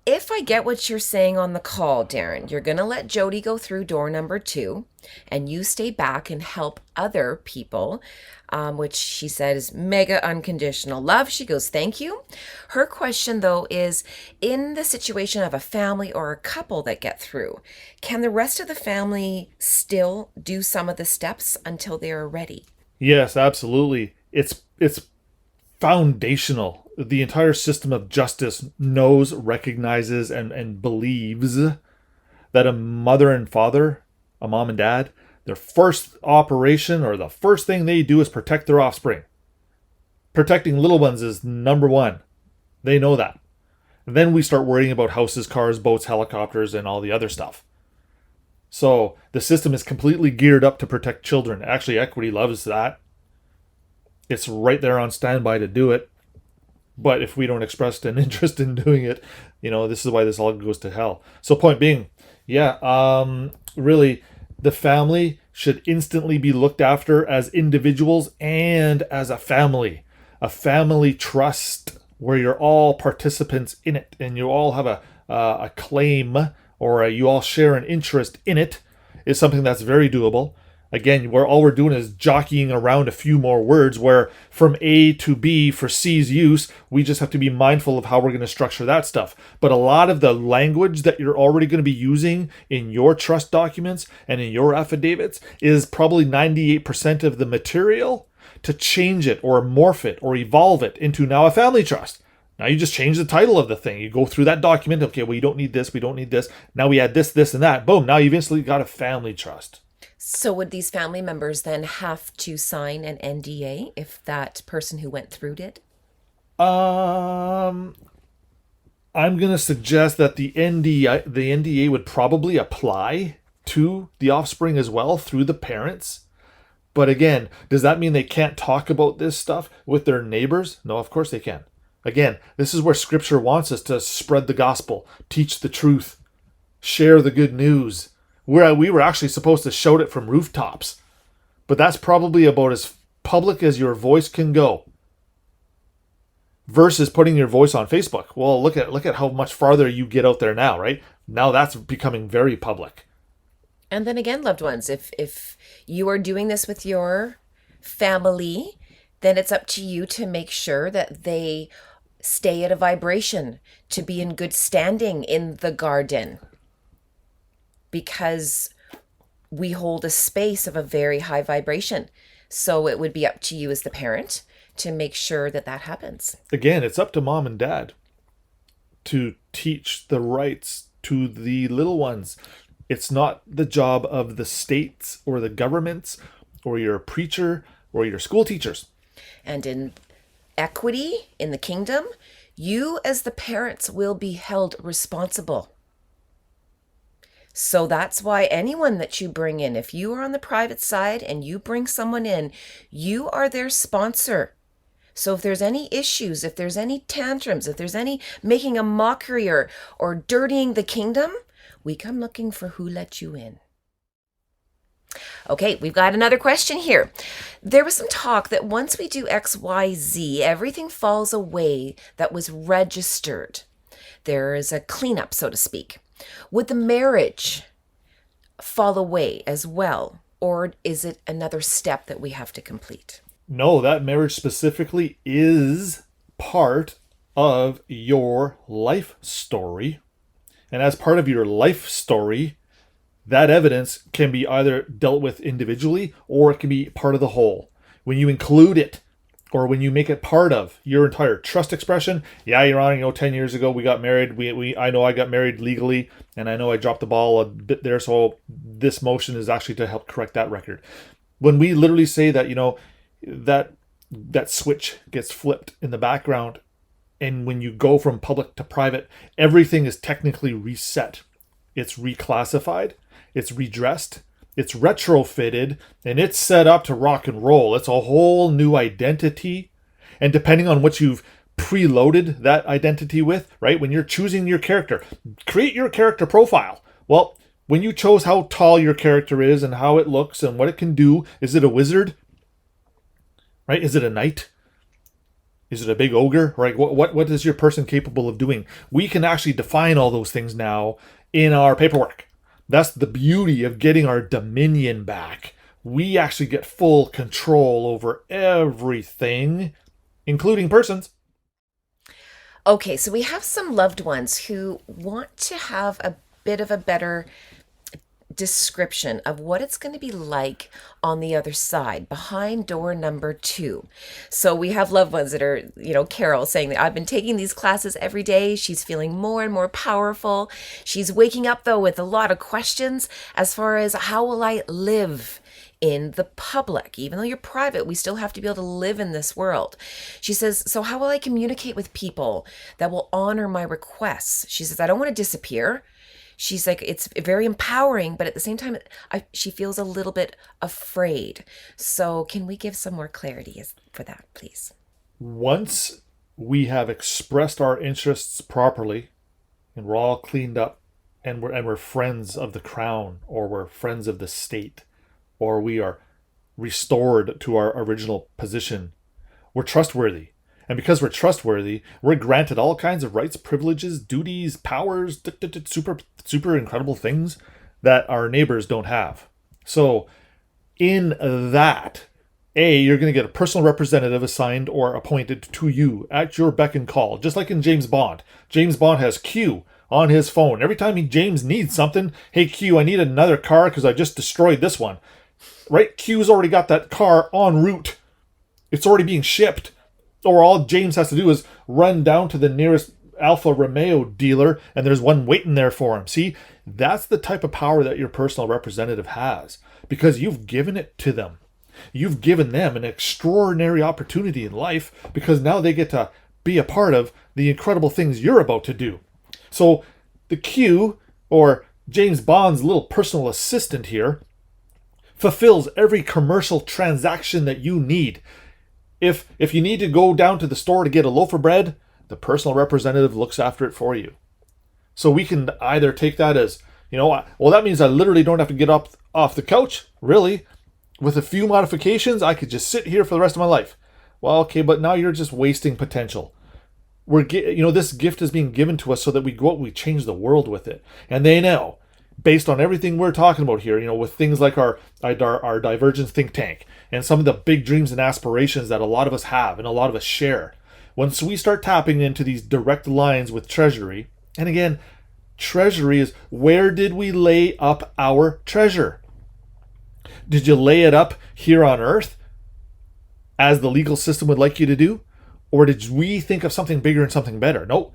if I get what you're saying on the call, Darren, you're going to let Jody go through door number 2 and you stay back and help other people, which she said is mega unconditional love. She goes, thank you. Her question, though, is in the situation of a family or a couple that get through, can the rest of the family still do some of the steps until they are ready? Yes, absolutely. It's foundational. The entire system of justice knows, recognizes, and believes that a mother and father, a mom and dad, their first operation or the first thing they do is protect their offspring. Protecting little ones is number one. They know that. And then we start worrying about houses, cars, boats, helicopters, and all the other stuff. So the system is completely geared up to protect children. Actually, Equity loves that. It's right there on standby to do it. But if we don't express an interest in doing it, this is why this all goes to hell. So point being, really, the family should instantly be looked after as individuals and as a family trust where you're all participants in it and you all have a claim, or you all share an interest in it, is something that's very doable. Again, where all we're doing is jockeying around a few more words, where from A to B for C's use, we just have to be mindful of how we're going to structure that stuff. But a lot of the language that you're already going to be using in your trust documents and in your affidavits is probably 98% of the material to change it or morph it or evolve it into now a family trust. Now you just change the title of the thing. You go through that document. Okay, well, you don't need this. We don't need this. Now we add this, this, and that. Boom. Now you've instantly got a family trust. So would these family members then have to sign an NDA if that person who went through did? I'm going to suggest that the NDA would probably apply to the offspring as well through the parents. But again, does that mean they can't talk about this stuff with their neighbors? No, of course they can. Again, this is where Scripture wants us to spread the gospel, teach the truth, share the good news. Where we were actually supposed to shout it from rooftops. But that's probably about as public as your voice can go. Versus putting your voice on Facebook. Well, look at how much farther you get out there now, right? Now that's becoming very public. And then again, loved ones, if you are doing this with your family, then it's up to you to make sure that they stay at a vibration, to be in good standing in the garden. Because we hold a space of a very high vibration. So it would be up to you as the parent to make sure that that happens. Again, it's up to mom and dad to teach the rights to the little ones. It's not the job of the states or the governments or your preacher or your school teachers. And in equity in the kingdom, you as the parents will be held responsible. So that's why anyone that you bring in, if you are on the private side and you bring someone in, you are their sponsor. So if there's any issues, if there's any tantrums, if there's any making a mockery or dirtying the kingdom, we come looking for who let you in. Okay, we've got another question here. There was some talk that once we do XYZ, everything falls away that was registered. There is a cleanup, so to speak. Would the marriage fall away as well? Or is it another step that we have to complete? No, that marriage specifically is part of your life story. And as part of your life story, that evidence can be either dealt with individually or it can be part of the whole. When you include it or when you make it part of your entire trust expression, yeah, Your Honor, 10 years ago we got married. I know I got married legally, and I know I dropped the ball a bit there, so this motion is actually to help correct that record. When we literally say that, that switch gets flipped in the background, and when you go from public to private, everything is technically reset. It's reclassified, it's redressed, it's retrofitted, and it's set up to rock and roll. It's a whole new identity. And depending on what you've preloaded that identity with, right? When you're choosing your character, create your character profile. Well, when you chose how tall your character is and how it looks and what it can do, is it a wizard? Right? Is it a knight? Is it a big ogre? Right? What is your person capable of doing? We can actually define all those things now in our paperwork. That's the beauty of getting our dominion back. We actually get full control over everything, including persons. Okay, so we have some loved ones who want to have a bit of a better description of what it's going to be like on the other side, behind door number 2. So we have loved ones that are, Carol saying that I've been taking these classes every day. She's feeling more and more powerful. She's waking up, though, with a lot of questions as far as how will I live in the public? Even though you're private, we still have to be able to live in this world. She says, so how will I communicate with people that will honor my requests? She says, I don't want to disappear. She's like, it's very empowering, but at the same time, she feels a little bit afraid. So can we give some more clarity for that, please? Once we have expressed our interests properly and we're all cleaned up and we're friends of the crown, or we're friends of the state, or we are restored to our original position, we're trustworthy. And because we're trustworthy, we're granted all kinds of rights, privileges, duties, powers, super incredible things that our neighbors don't have. So in that, you're going to get a personal representative assigned or appointed to you at your beck and call, just like in James Bond. James Bond has Q on his phone. Every time James needs something, hey Q, I need another car because I just destroyed this one. Right? Q's already got that car en route. It's already being shipped. Or all James has to do is run down to the nearest Alfa Romeo dealer and there's one waiting there for him. See, that's the type of power that your personal representative has because you've given it to them. You've given them an extraordinary opportunity in life because now they get to be a part of the incredible things you're about to do. So the Q, or James Bond's little personal assistant here, fulfills every commercial transaction that you need. If you need to go down to the store to get a loaf of bread, the personal representative looks after it for you. So we can either take that as, well, that means I literally don't have to get up off the couch. Really? With a few modifications, I could just sit here for the rest of my life. Well, okay, but now you're just wasting potential. This gift is being given to us so that we go out and we change the world with it. And they know, based on everything we're talking about here, with things like our divergence think tank and some of the big dreams and aspirations that a lot of us have and a lot of us share. Once we start tapping into these direct lines with Treasury, and again, Treasury is where did we lay up our treasure? Did you lay it up here on earth as the legal system would like you to do? Or did we think of something bigger and something better? No,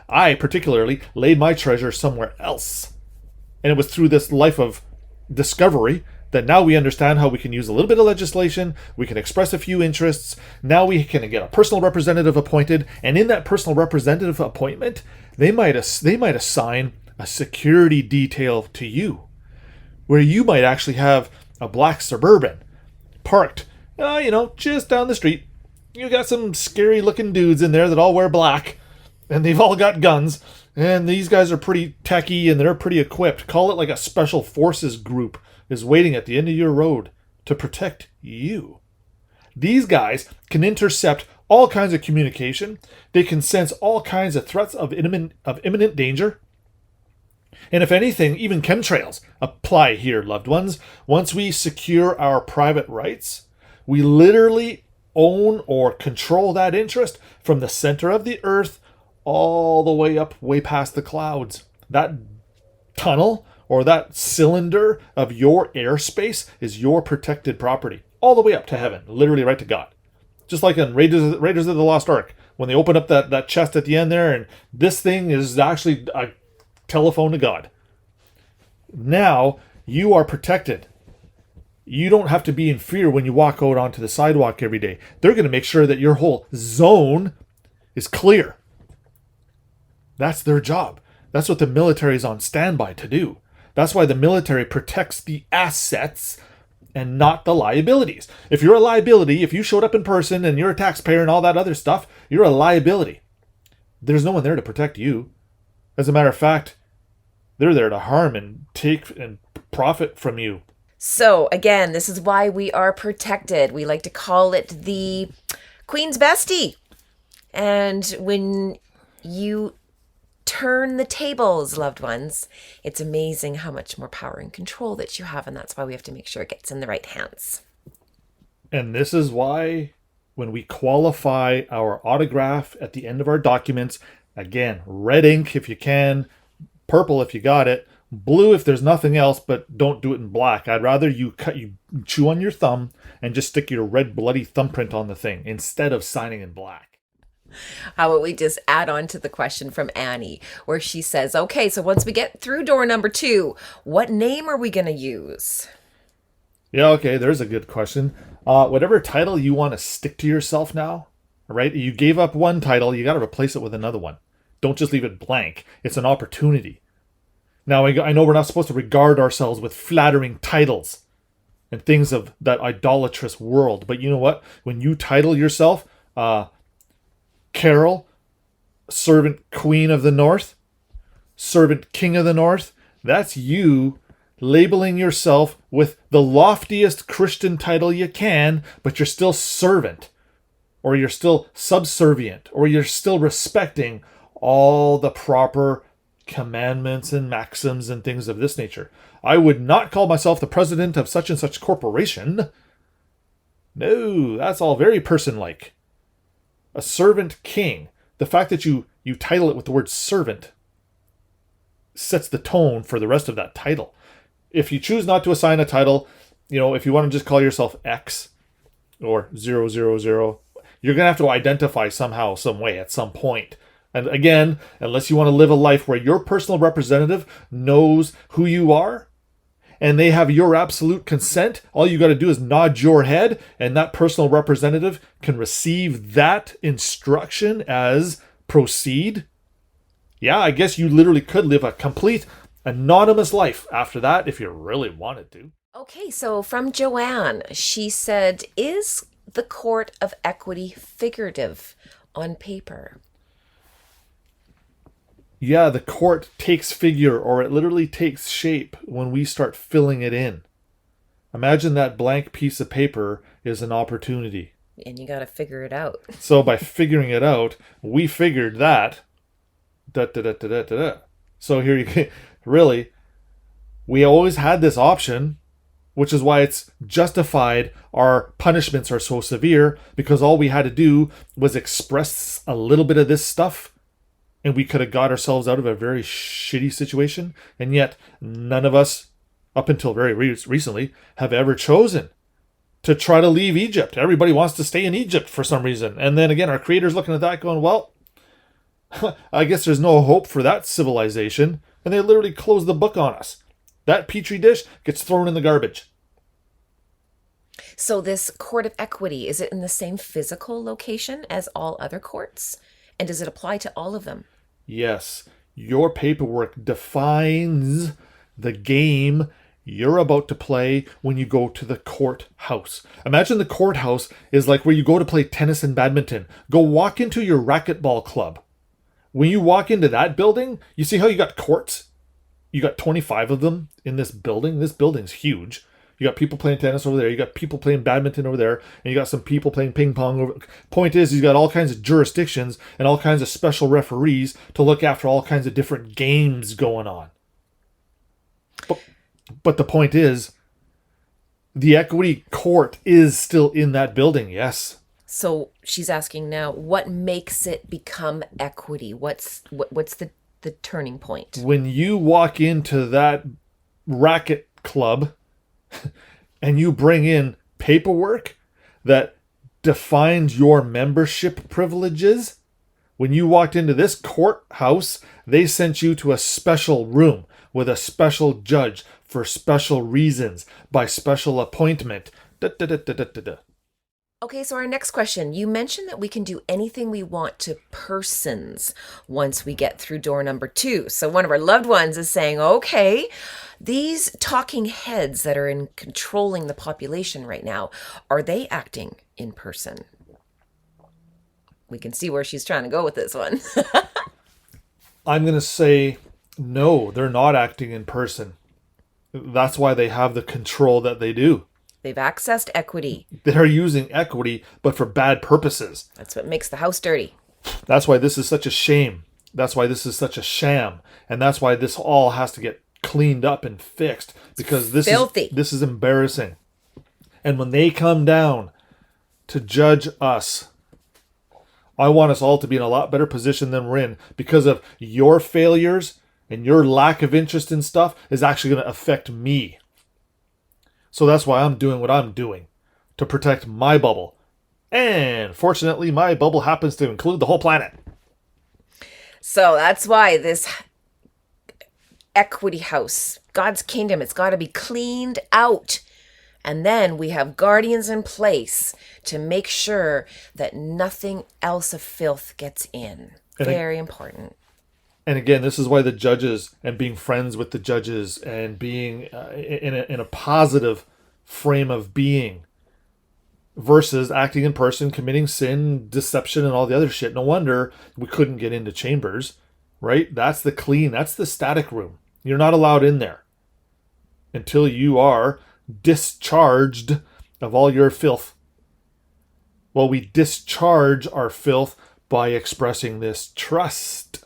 I particularly laid my treasure somewhere else. And it was through this life of discovery that now we understand how we can use a little bit of legislation, we can express a few interests, now we can get a personal representative appointed, and in that personal representative appointment, they might assign a security detail to you, where you might actually have a black Suburban parked, just down the street. You got some scary looking dudes in there that all wear black, and they've all got guns, and these guys are pretty techy and they're pretty equipped. Call it like a special forces group is waiting at the end of your road to protect you. These guys can intercept all kinds of communication. They can sense all kinds of threats of imminent danger. And if anything, even chemtrails apply here, loved ones. Once we secure our private rights, we literally own or control that interest from the center of the earth all the way up, way past the clouds. That tunnel or that cylinder of your airspace is your protected property, all the way up to heaven, literally right to God. Just like in Raiders of the Lost Ark, when they open up that chest at the end there, and this thing is actually a telephone to God. Now you are protected. You don't have to be in fear when you walk out onto the sidewalk every day. They're going to make sure that your whole zone is clear. That's their job. That's what the military is on standby to do. That's why the military protects the assets and not the liabilities. If you're a liability, if you showed up in person and you're a taxpayer and all that other stuff, you're a liability. There's no one there to protect you. As a matter of fact, they're there to harm and take and profit from you. So again, this is why we are protected. We like to call it the Queen's Bestie. And when you turn the tables, loved ones, it's amazing how much more power and control that you have. And that's why we have to make sure it gets in the right hands. And this is why when we qualify our autograph at the end of our documents, again, red ink if you can, purple if you got it, blue if there's nothing else, but don't do it in black. I'd rather you chew on your thumb and just stick your red bloody thumbprint on the thing instead of signing in black. How about we just add on to the question from Annie, where she says, okay, so once we get through door number 2, what name are we going to use? Yeah, okay, there's a good question. Whatever title you want to stick to yourself now, right? You gave up one title, you got to replace it with another one. Don't just leave it blank. It's an opportunity. Now, I know we're not supposed to regard ourselves with flattering titles and things of that idolatrous world, but you know what? When you title yourself Carol, Servant Queen of the North, Servant King of the North, that's you labeling yourself with the loftiest Christian title you can, but you're still servant, or you're still subservient, or you're still respecting all the proper commandments and maxims and things of this nature. I would not call myself the president of such and such corporation. No, that's all very person-like. A servant king. The fact that you title it with the word servant sets the tone for the rest of that title. If you choose not to assign a title, if you want to just call yourself X or 000, you're going to have to identify somehow, some way, at some point. And again, unless you want to live a life where your personal representative knows who you are and they have your absolute consent, all you got to do is nod your head and that personal representative can receive that instruction as proceed. Yeah, I guess you literally could live a complete anonymous life after that if you really wanted to. Okay, so from Joanne, she said, is the court of equity figurative on paper? Yeah, the court takes figure, or it literally takes shape when we start filling it in. Imagine that blank piece of paper is an opportunity. And you got to figure it out. So by figuring it out, we figured that. So here you can, really, we always had this option, which is why it's justified our punishments are so severe, because all we had to do was express a little bit of this stuff, and we could have got ourselves out of a very shitty situation. And yet, none of us, up until very recently, have ever chosen to try to leave Egypt. Everybody wants to stay in Egypt for some reason. And then again, our creator's looking at that going, well, I guess there's no hope for that civilization. And they literally close the book on us. That petri dish gets thrown in the garbage. So this court of equity, is it in the same physical location as all other courts? And does it apply to all of them? Yes. Your paperwork defines the game you're about to play when you go to the courthouse. Imagine the courthouse is like where you go to play tennis and badminton. Go walk into your racquetball club. When you walk into that building, you see how you got courts? You got 25 of them in this building. This building's huge. You got people playing tennis over there. You got people playing badminton over there. And you got some people playing ping pong over. Point is, you got all kinds of jurisdictions and all kinds of special referees to look after all kinds of different games going on. But the point is, the equity court is still in that building, yes. So she's asking now, what makes it become equity? What's the turning point? When you walk into that racket club and you bring in paperwork that defines your membership privileges, when you walked into this courthouse, they sent you to a special room with a special judge for special reasons by special appointment. Okay, so our next question. You mentioned that we can do anything we want to persons once we get through door number 2. So one of our loved ones is saying, okay, these talking heads that are in controlling the population right now, are they acting in person? We can see where she's trying to go with this one. I'm going to say no, they're not acting in person. That's why they have the control that they do. They've accessed equity. They're using equity, but for bad purposes. That's what makes the house dirty. That's why this is such a shame. That's why this is such a sham. And that's why this all has to get cleaned up and fixed. Because this filthy. This is embarrassing. And when they come down to judge us, I want us all to be in a lot better position than we're in. Because of your failures and your lack of interest in stuff is actually going to affect me. So that's why I'm doing what I'm doing, to protect my bubble. And fortunately, my bubble happens to include the whole planet. So that's why this equity house, God's kingdom, it's got to be cleaned out. And then we have guardians in place to make sure that nothing else of filth gets in. Very important. And again, this is why the judges and being friends with the judges and being in a positive frame of being versus acting in person, committing sin, deception, and all the other shit. No wonder we couldn't get into chambers, right? That's the clean, that's the static room. You're not allowed in there until you are discharged of all your filth. Well, we discharge our filth by expressing this trust.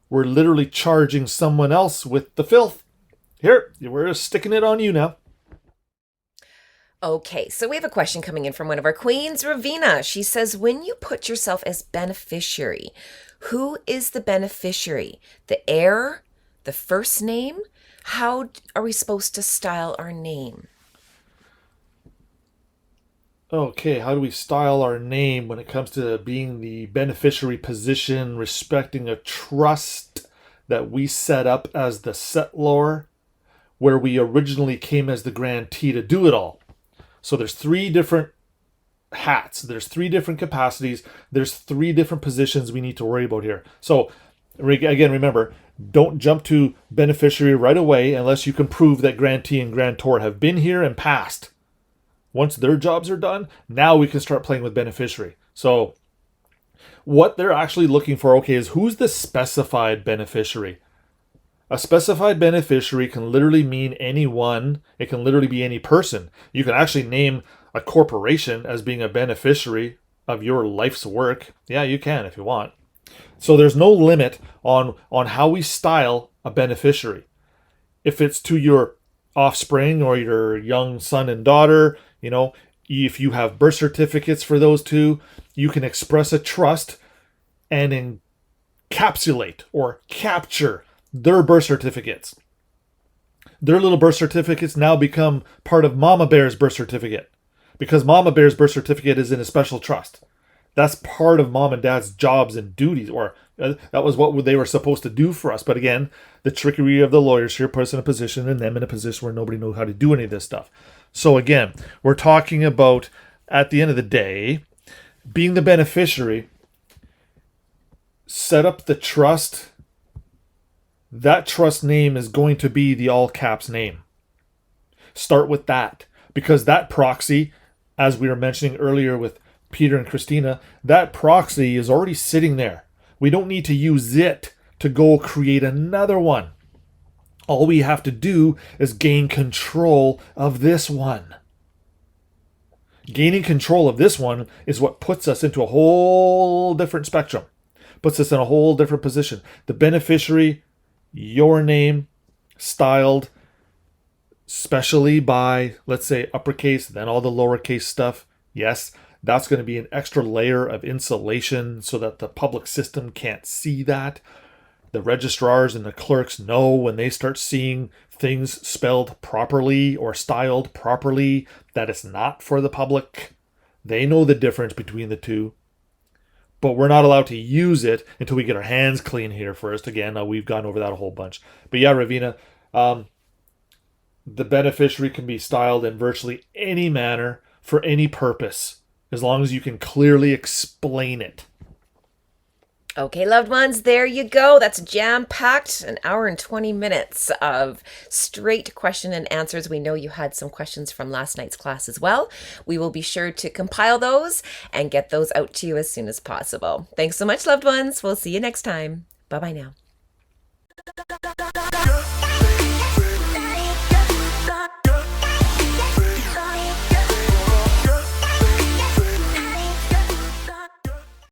We're literally charging someone else with the filth. Here, we're sticking it on you now. Okay, so we have a question coming in from one of our queens, Ravina. She says, when you put yourself as beneficiary, who is the beneficiary? The heir? The first name? How are we supposed to style our name? Okay, how do we style our name when it comes to being the beneficiary position, respecting a trust that we set up as the settlor, where we originally came as the grantee to do it all? So there's 3 different hats, there's 3 different capacities, there's 3 different positions we need to worry about here. So again, remember, don't jump to beneficiary right away unless you can prove that grantee and grantor have been here and passed. Once their jobs are done, now we can start playing with beneficiary. So what they're actually looking for, okay, is who's the specified beneficiary? A specified beneficiary can literally mean anyone. It can literally be any person. You can actually name a corporation as being a beneficiary of your life's work. Yeah, you can if you want. So there's no limit on how we style a beneficiary. If it's to your offspring or your young son and daughter, you know, if you have birth certificates for those 2, you can express a trust and encapsulate or capture their birth certificates. Their little birth certificates now become part of Mama Bear's birth certificate because Mama Bear's birth certificate is in a special trust. That's part of mom and dad's jobs and duties, or that was what they were supposed to do for us. But again, the trickery of the lawyers here puts us in a position and them in a position where nobody knows how to do any of this stuff. So again, we're talking about, at the end of the day, being the beneficiary, set up the trust that trust name is going to be the all caps name. Start with that, because that proxy, as we were mentioning earlier with Peter and Christina, that proxy is already sitting there. We don't need to use it to go create another one. All we have to do is gain control of this one. Gaining control of this one is what puts us into a whole different spectrum, puts us in a whole different position. The beneficiary, your name, styled, especially by, let's say, uppercase, then all the lowercase stuff. Yes, that's going to be an extra layer of insulation so that the public system can't see that. The registrars and the clerks know when they start seeing things spelled properly or styled properly that it's not for the public. They know the difference between the two. But we're not allowed to use it until we get our hands clean here first. Again, we've gone over that a whole bunch. But yeah, Ravina, the beneficiary can be styled in virtually any manner for any purpose, as long as you can clearly explain it. Okay, loved ones, there you go. That's jam-packed, an hour and 20 minutes of straight question and answers. We know you had some questions from last night's class as well. We will be sure to compile those and get those out to you as soon as possible. Thanks so much, loved ones. We'll see you next time. Bye-bye now.